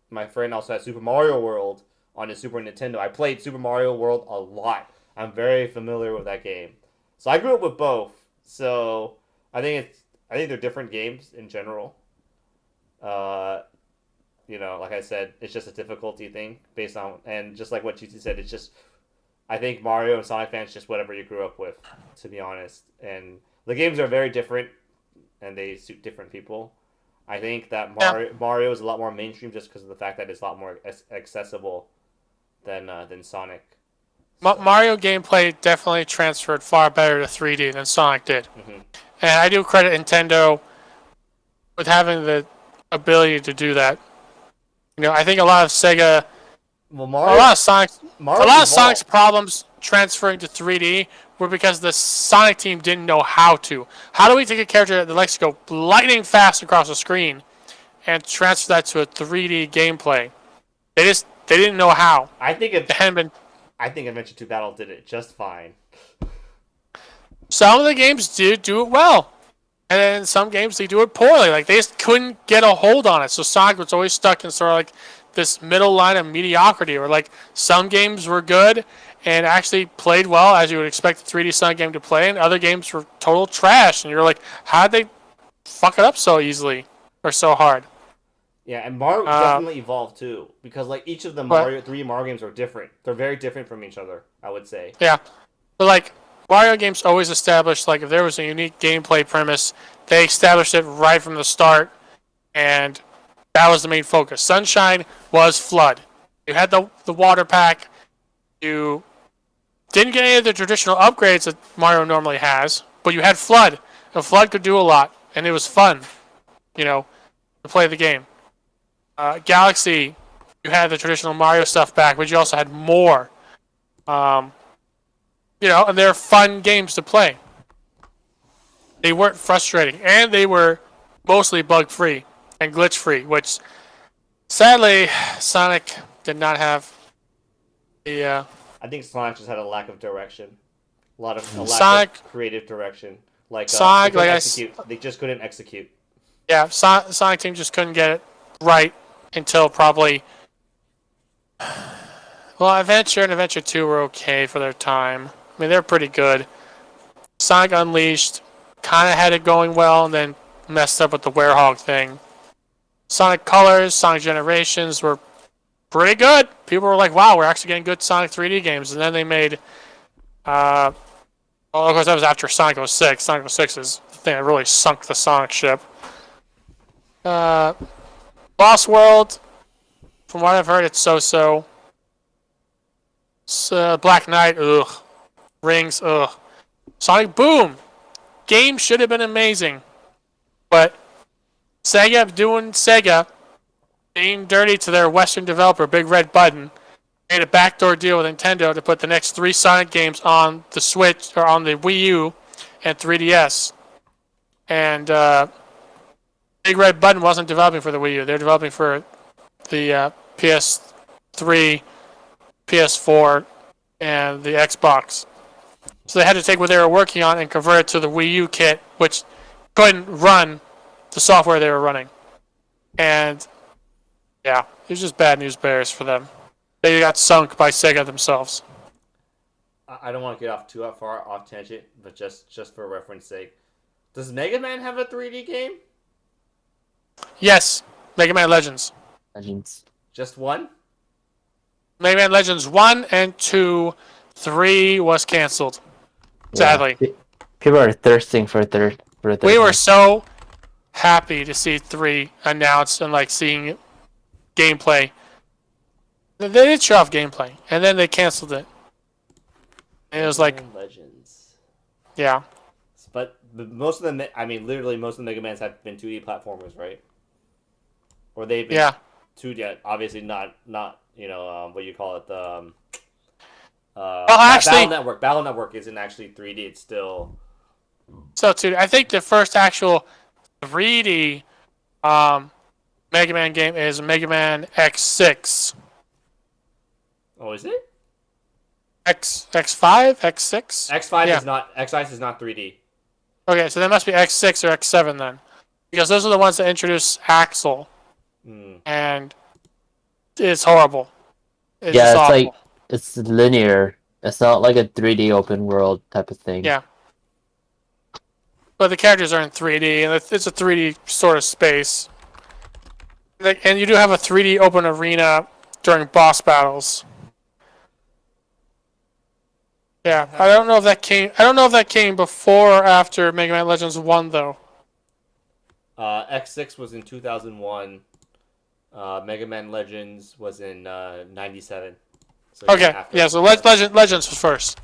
my friend also had Super Mario World on his Super Nintendo. I played Super Mario World a lot. I'm very familiar with that game. So I grew up with both. So I think they're different games in general. You know, like I said, it's just a difficulty thing based on, and just like what you said, it's just, I think Mario and Sonic fans just whatever you grew up with, to be honest. And the games are very different, and they suit different people. I think that Mario is a lot more mainstream just because of the fact that it's a lot more accessible than Sonic. Mario gameplay definitely transferred far better to 3D than Sonic did. Mm-hmm. And I do credit Nintendo with having the ability to do that. You know, I think a lot of Sega, a lot of Sonic's problems transferring to 3D were because the Sonic team didn't know how to. How do we take a character that likes to go lightning fast across the screen and transfer that to a 3D gameplay? They didn't know how. I think Adventure 2 Battle did it just fine. Some of the games do it well. And then some games they do it poorly. Like they just couldn't get a hold on it. So Sonic was always stuck in sort of like this middle line of mediocrity, where like some games were good and actually played well as you would expect a 3D Sonic game to play, and other games were total trash. And you're like, how did they fuck it up so easily or so hard? Yeah, and Mario definitely evolved too, because like each of the three Mario games are different. They're very different from each other, I would say. Yeah, but like Mario games always established, like if there was a unique gameplay premise, they established it right from the start, and that was the main focus. Sunshine was Flood. You had the water pack. You didn't get any of the traditional upgrades that Mario normally has, but you had Flood. And Flood could do a lot, and it was fun, you know, to play the game. Galaxy, you had the traditional Mario stuff back, but you also had more. You know, and they're fun games to play. They weren't frustrating, and they were mostly bug-free and glitch-free, which, sadly, Sonic did not have. I think Sonic just had a lack of direction. A lack of creative direction. Like Sonic, they couldn't like execute. They just couldn't execute. Yeah, Sonic Team just couldn't get it right until probably. Well, Adventure and Adventure 2 were okay for their time. I mean, they're pretty good. Sonic Unleashed kind of had it going well and then messed up with the Werehog thing. Sonic Colors, Sonic Generations were pretty good. People were like, wow, we're actually getting good Sonic 3D games. And then they made. Well, of course, that was after Sonic 06. Sonic 06 is the thing that really sunk the Sonic ship. Lost World, from what I've heard, it's so-so. Black Knight, ugh. Rings, ugh. Sonic Boom, game should have been amazing, but Sega doing Sega, being dirty to their Western developer, Big Red Button, made a backdoor deal with Nintendo to put the next 3 Sonic games on the Switch or on the Wii U and 3DS, and Big Red Button wasn't developing for the Wii U. They're developing for the PS3, PS4, and the Xbox. So they had to take what they were working on and convert it to the Wii U kit, which couldn't run the software they were running. And yeah, it was just bad news bears for them. They got sunk by Sega themselves. I don't want to get off too far off tangent, but just for reference sake, does Mega Man have a 3D game? Yes, Mega Man Legends. Legends. Just one? Mega Man Legends 1 and 2, 3 was canceled. Sadly. Yeah. People are thirsting for a third We were one. so happy to see 3 announced and like seeing gameplay. They did show off gameplay, and then they canceled it. And it was like, Legends. yeah. But most of them, I mean, literally most of the Mega Mans have been 2D platformers, right? Or they've been Yeah. 2D. Obviously, not you know what you call it, the actually, Battle Network isn't actually 3D. It's still. So, too, I think the first actual 3D Mega Man game is Mega Man X6. Oh, is it? X5? X6? X5 Yeah. is not. X5 is not 3D. Okay, so that must be X6 or X7 then. Because those are the ones that introduced Axel. And it's horrible. It's Yeah, just it's awful. like it's linear. It's not like a 3D open world type of thing. Yeah. But the characters are in 3D, and it's a 3D sort of space. And you do have a 3D open arena during boss battles. Yeah, I don't know if that came. I don't know if that came before or after Mega Man Legends 1, though. X6 was in 2001. Mega Man Legends was in 97. So Okay, yeah. So Legends was first.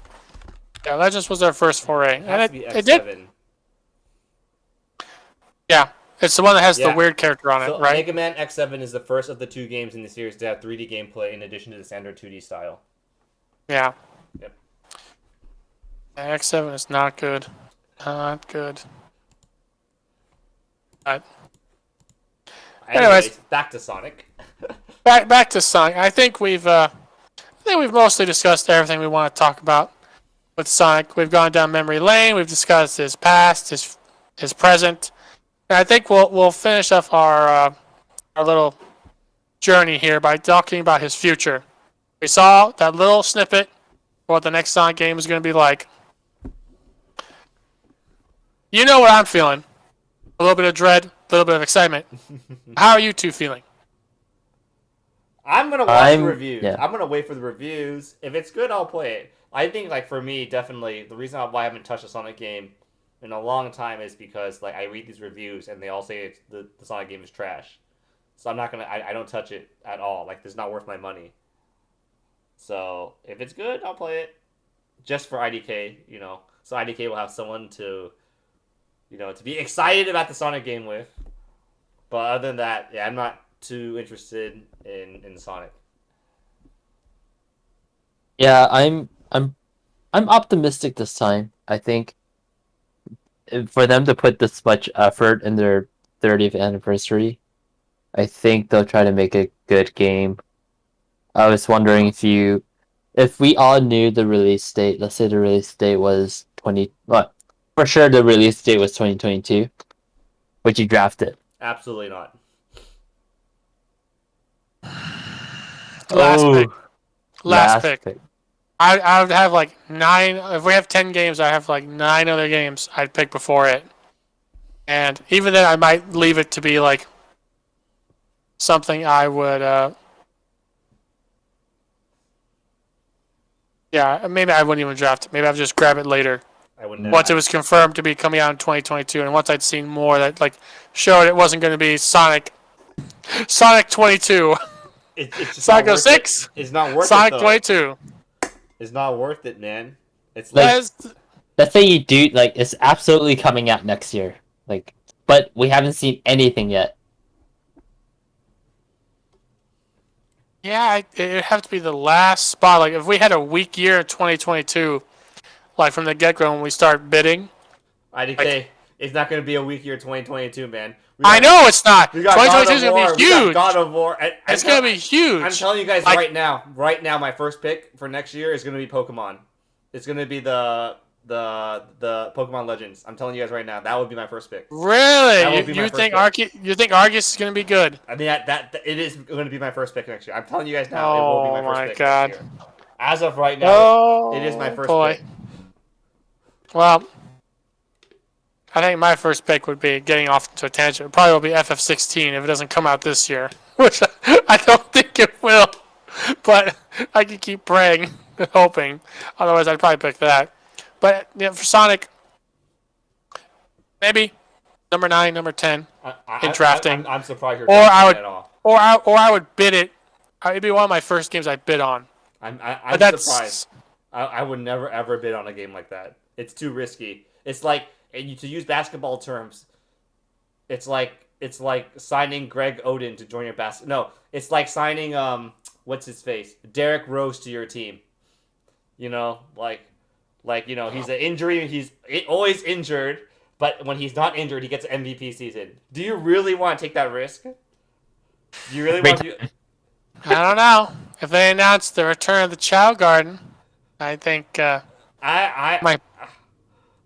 Yeah, Legends was their first foray, and it did. Yeah, it's the one that has the weird character on it, So right? Mega Man X7 is the first of the 2 games in the series to have 3D gameplay in addition to the standard 2D style. Yeah. Yep. X7 is not good. Not good. But Anyways, back to Sonic. back to Sonic. I think we've mostly discussed everything we want to talk about with Sonic. We've gone down memory lane. We've discussed his past, his present, and I think we'll finish up our little journey here by talking about his future. We saw that little snippet of what the next Sonic game is going to be like. You know what I'm feeling. A little bit of dread, a little bit of excitement. How are you two feeling? I'm gonna watch the reviews. Yeah. I'm gonna wait for the reviews. If it's good, I'll play it. I think, like, for me, definitely the reason why I haven't touched a Sonic game in a long time is because, like, I read these reviews and they all say the Sonic game is trash. So I'm not gonna. I don't touch it at all. Like, it's not worth my money. So if it's good, I'll play it, just for IDK. You know, so IDK will have someone to, to be excited about the Sonic game with. But other than that, yeah, I'm not too interested in Sonic. Yeah, I'm optimistic this time. I think for them to put this much effort in their 30th anniversary, I think they'll try to make a good game. I was wondering if we all knew the release date. Let's say the release date was For sure, the release date was 2022, but you drafted. Absolutely not. Last pick. Last pick. pick. I would have like 9. If we have 10 games, I have like 9 other games I'd pick before it. And even then, I might leave it to be like something I would. Yeah, maybe I wouldn't even draft it. Maybe I'd just grab it later. I would never. Once it was confirmed to be coming out in 2022, and once I'd seen more that like showed it wasn't going to be Sonic 22, It's just Sonic not worth 06, it. It's not worth Sonic it, though. 22. It's not worth it, man. It's Like- like Yes. Let's say you do like it's absolutely coming out next year, like, but we haven't seen anything yet. Yeah, it'd have to be the last spot. Like if we had a weak year in 2022, like from the get-go when we start bidding. IDK. It's not going to be a weak year 2022, man. I know it's not. We got 2022 is God of going War, to be we got huge. God of War. It's going to be huge. I'm telling you guys Like- right now, my first pick for next year is going to be Pokemon. It's going to be the Pokemon Legends. I'm telling you guys right now, that would be my first pick. Really? That will be my You first think pick. You think Arceus is going to be good? I mean, that it is going to be my first pick next year. I'm telling you guys now, it will be Oh my first my pick God. next year. As of right now, Oh, it is my first boy. pick. Well, I think my first pick would be getting off into a tangent. It probably will be FF16 if it doesn't come out this year, which I don't think it will. But I can keep praying and hoping. Otherwise, I'd probably pick that. But yeah, for Sonic, maybe number 9, number 10 in drafting. I'm surprised you're Or I drafting would- at all. or I would bid it. It'd be one of my first games I bid on. I'm But that's surprised. I would never ever bid on a game like that. It's too risky. It's like, to use basketball terms, it's like signing Greg Oden to join your No, it's like signing what's his face, Derrick Rose to your team. You know, like you know, he's an injury. He's always injured, but when he's not injured, he gets an MVP season. Do you really want to take that risk? Do you really want to? I don't know. If they announce the return of the Chow Garden, I think I might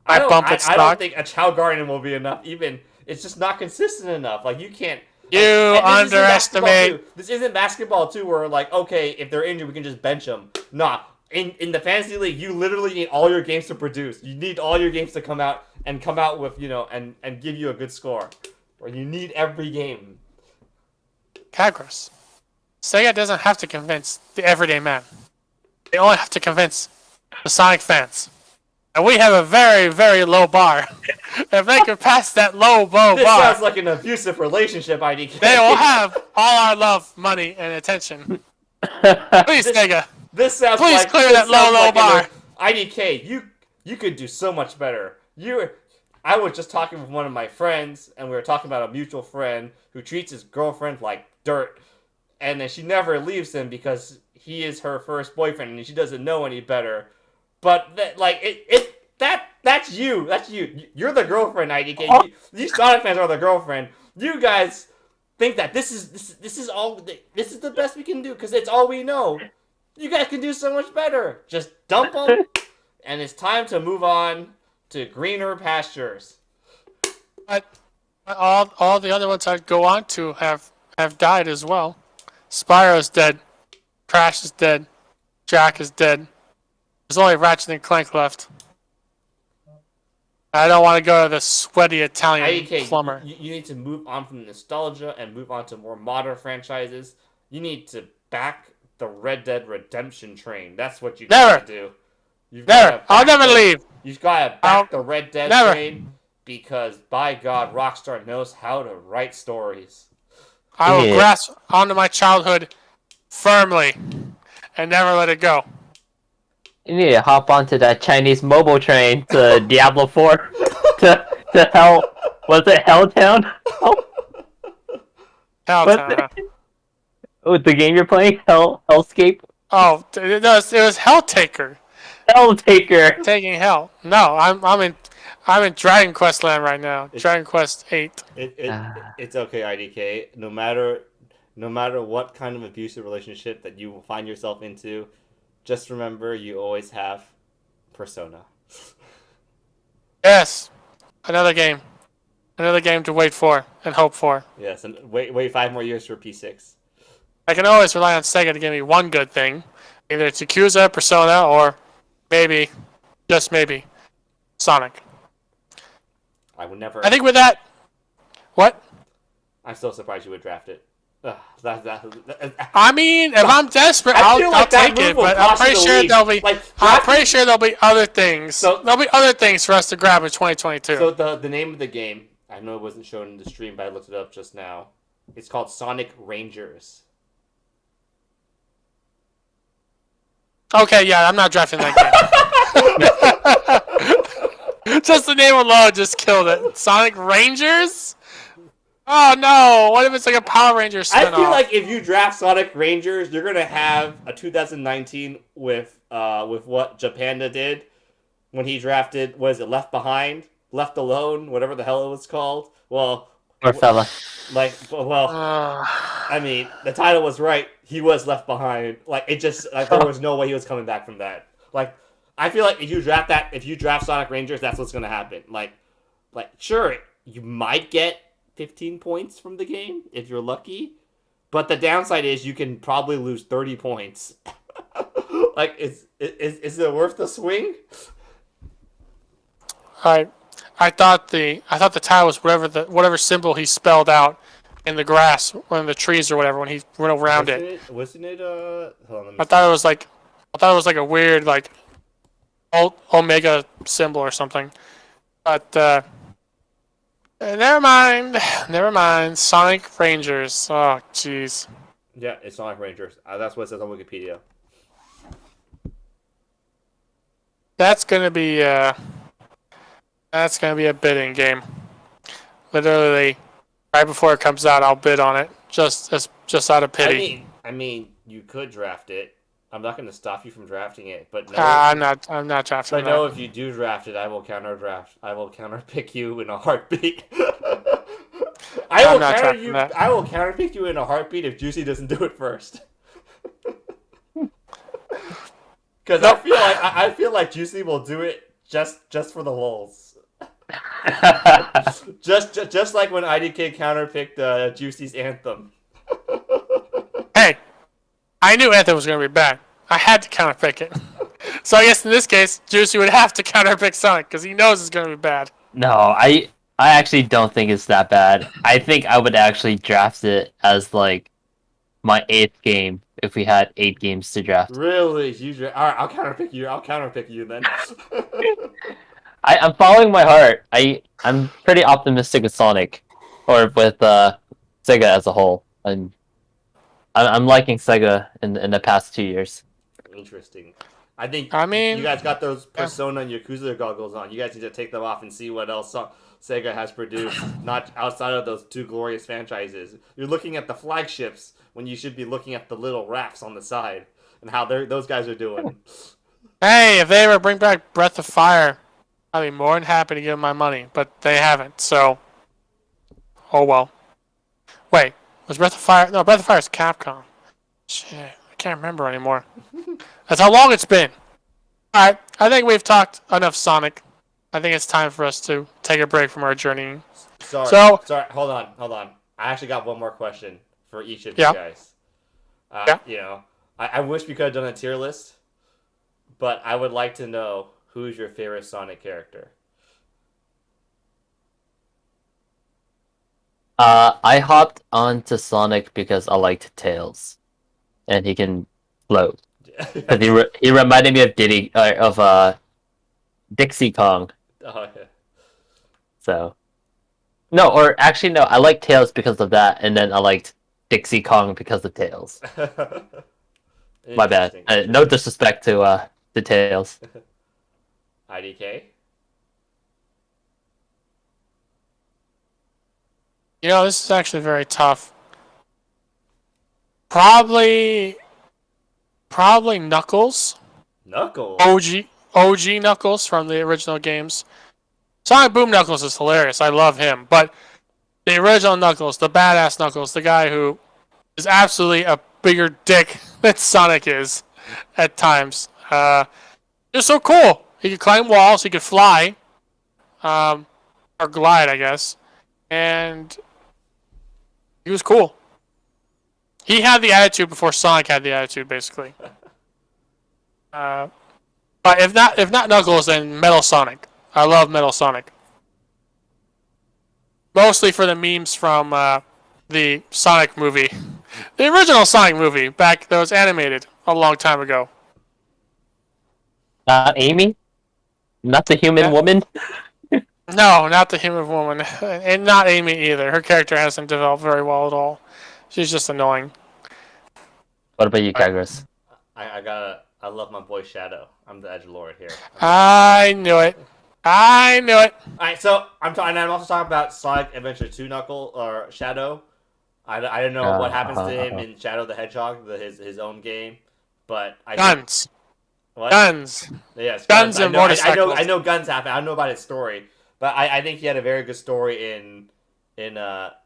I don't, bump its I stock. don't think a Chow Garden will be enough. Even it's just not consistent enough. Like you can't. You and this isn't basketball, underestimate. too. This isn't basketball too, where like okay, if they're injured, we can just bench them. Nah, in the fantasy league, you literally need all your games to produce. You need all your games to come out with and give you a good score. Or you need every game. Kagros. Sega doesn't have to convince the everyday man. They only have to convince the Sonic fans. And we have a very, very low bar. If they could pass that low bar, This sounds like an abusive relationship, IDK. they will have all our love, money, and attention. Please, Sega. This sounds Please like clear this that low, sounds low like bar. IDK, you could do so much better. I was just talking with one of my friends, and we were talking about a mutual friend who treats his girlfriend like dirt, and then she never leaves him because he is her first boyfriend, and she doesn't know any better. But that's you. That's you. You're the girlfriend, IDK. These Sonic fans are the girlfriend. You guys think that this is the best we can do because it's all we know. You guys can do so much better. Just dump them, and it's time to move on to greener pastures. But all the other ones I'd go on to have died as well. Spyro's dead. Crash is dead. Jack is dead. There's only Ratchet and Clank left. I don't want to go to the sweaty Italian IDK, plumber. you need to move on from nostalgia and move on to more modern franchises. You need to back the Red Dead Redemption train. That's what you gotta do. I'll never leave. You've gotta back the Red Dead train because, by God, Rockstar knows how to write stories. I will grasp onto my childhood firmly and never let it go. You need to hop onto that Chinese mobile train to Diablo 4 to Hell. Was it Helltown? Helltown. Oh, the game you're playing, Hellscape. Oh, it was Helltaker. Helltaker. Taking hell. No, I'm in Dragon Quest land right now. Dragon Quest 8. It's okay, IDK. No matter what kind of abusive relationship that you will find yourself into, just remember you always have Persona. Yes, another game to wait for and hope for. Yes, and wait 5 more years for P6. I can always rely on Sega to give me one good thing. Either it's Yakuza, Persona, or maybe, just maybe, Sonic. I would never. I think with that... What? I'm still surprised you would draft it. Ugh, I mean, if I'm desperate, I feel I'll like that take move it. will But I'm cost you pretty the sure league. there'll be. Like, I'm drafting- pretty sure there'll be other things. So- There'll be other things for us to grab in 2022. So the name of the game, I know it wasn't shown in the stream, but I looked it up just now. It's called Sonic Rangers. Okay, yeah, I'm not drafting that game. Just the name alone just killed it. Sonic Rangers? Oh no! What if it's like a Power Rangers I spinoff? feel like if you draft Sonic Rangers, you're gonna have a 2019 with what Japanda did when he drafted. Was it Left Behind, Left Alone, whatever the hell it was called? Well, Poor fella. I mean, the title was right. He was left behind. Like it just like there was no way he was coming back from that. Like I feel like if you draft Sonic Rangers, that's what's gonna happen. Like sure, you might get 15 points from the game if you're lucky, but the downside is you can probably lose 30 points. Like is it worth the swing? I thought the title was whatever symbol he spelled out in the grass or in the trees or whatever when he went around it. Wasn't it hold on, let me I thought it was like a weird like Omega symbol or something. But never mind. Sonic Rangers. Oh jeez. Yeah, it's Sonic Rangers. That's what it says on Wikipedia. That's gonna be a bidding game. Literally, right before it comes out, I'll bid on it just out of pity. I mean, you could draft it. I'm not going to stop you from drafting it, but no. I'm not drafting But that. no, if you do draft it, I will counter draft. I will counter pick you in a heartbeat. I'm not drafting that. I will counter pick you in a heartbeat if Juicy doesn't do it first. Because Nope. I feel like Juicy will do it just for the lulz. just like when IDK counterpicked Juicy's Anthem. Hey, I knew Anthem was going to be bad. I had to counterpick it. So I guess in this case, Juicy would have to counterpick Sonic because he knows it's going to be bad. No, I actually don't think it's that bad. I think I would actually draft it as like my 8th game if we had 8 games to draft. Really? All right, I'll counterpick you. I'll counterpick you then. I'm following my heart. I'm pretty optimistic with Sonic, or with Sega as a whole. I'm liking Sega in the past 2 years. Interesting. I think mean, you guys got those Persona and Yakuza goggles on. You guys need to take them off and see what else Sega has produced, not outside of those 2 glorious franchises. You're looking at the flagships when you should be looking at the little rafts on the side and how those guys are doing. Hey, if they ever bring back Breath of Fire, I'd be more than happy to give them my money, but they haven't, so... Oh well. Wait, was Breath of Fire... No, Breath of Fire is Capcom. Shit, I can't remember anymore. That's how long it's been. Alright, I think we've talked enough Sonic. I think it's time for us to take a break from our journey. Sorry, hold on. I actually got one more question for each of you guys. You know, I wish we could have done a tier list, but I would like to know who's your favorite Sonic character. I hopped onto Sonic because I liked Tails, and he can float. Because he reminded me of Dixie Kong. Oh yeah. So, no, or actually no, I like Tails because of that, and then I liked Dixie Kong because of Tails. My bad. No disrespect to Tails. IDK. You know, this is actually very tough. Probably Knuckles. Knuckles. OG Knuckles from the original games. Sonic Boom Knuckles is hilarious. I love him. But the original Knuckles, the badass Knuckles, the guy who is absolutely a bigger dick than Sonic is at times. He's so cool. He could climb walls. He could fly. or glide, I guess, and he was cool. He had the attitude before Sonic had the attitude, basically. But if not Knuckles, then Metal Sonic. I love Metal Sonic. Mostly for the memes from the Sonic movie. The original Sonic movie, back that was animated a long time ago. Not Amy? Not the human woman? No, not the human woman. And not Amy either. Her character hasn't developed very well at all. She's just annoying. What about you, Kagros? I love my boy Shadow. I'm the edgelord here. I knew it. Alright, so I'm also talking about Sonic Adventure 2 Knuckle or Shadow. I don't know what happens to him in Shadow the Hedgehog, his own game, but Guns. What? Guns. Yes, guns and motorcycles. I know guns happen. I don't know about his story, but I think he had a very good story in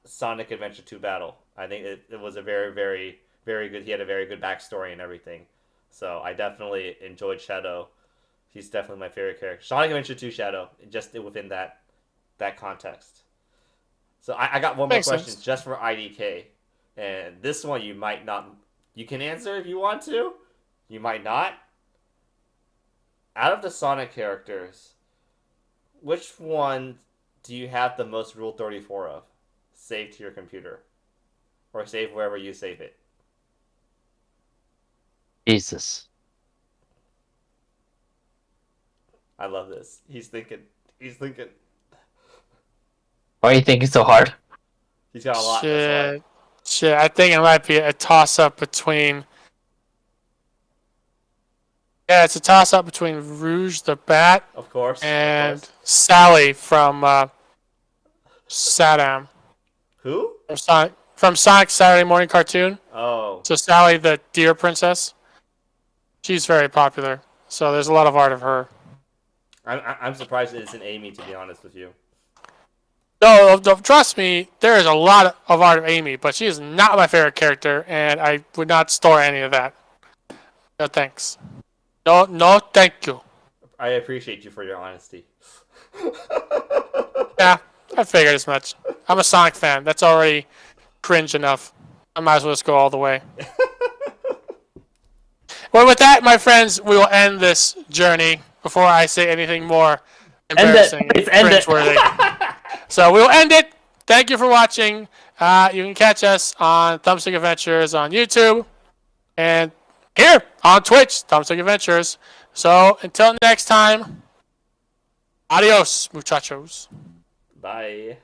Sonic Adventure 2 Battle. I think it was a very, very, very good. He had a very good backstory and everything. So I definitely enjoyed Shadow. He's definitely my favorite character. Sonic Adventure 2 Shadow, just within that context. So I got one more question just for IDK. And this one you might not... You can answer if you want to. You might not. Out of the Sonic characters, which one do you have the most Rule 34 of? Save to your computer. Or save wherever you save it. Jesus. I love this. He's thinking. Why are you thinking so hard? He's got a lot. That's why. Shit, I think it might be a toss-up between... Yeah, it's a toss-up between Rouge the Bat Of course. and Sally from Saddam. Who? From Sonic Saturday Morning Cartoon. Oh. So Sally, the deer princess. She's very popular. So there's a lot of art of her. I'm surprised it isn't Amy, to be honest with you. No, trust me, there is a lot of art of Amy, but she is not my favorite character, and I would not store any of that. No thanks. No, thank you. I appreciate you for your honesty. Yeah, I figured as much. I'm a Sonic fan. That's already cringe enough. I might as well just go all the way. Well, with that, my friends, we will end this journey before I say anything more embarrassing and cringeworthy. So we will end it. Thank you for watching. You can catch us on Thumbstick Adventures on YouTube and here on Twitch, Thumbstick Adventures. So until next time, adios, muchachos. Bye.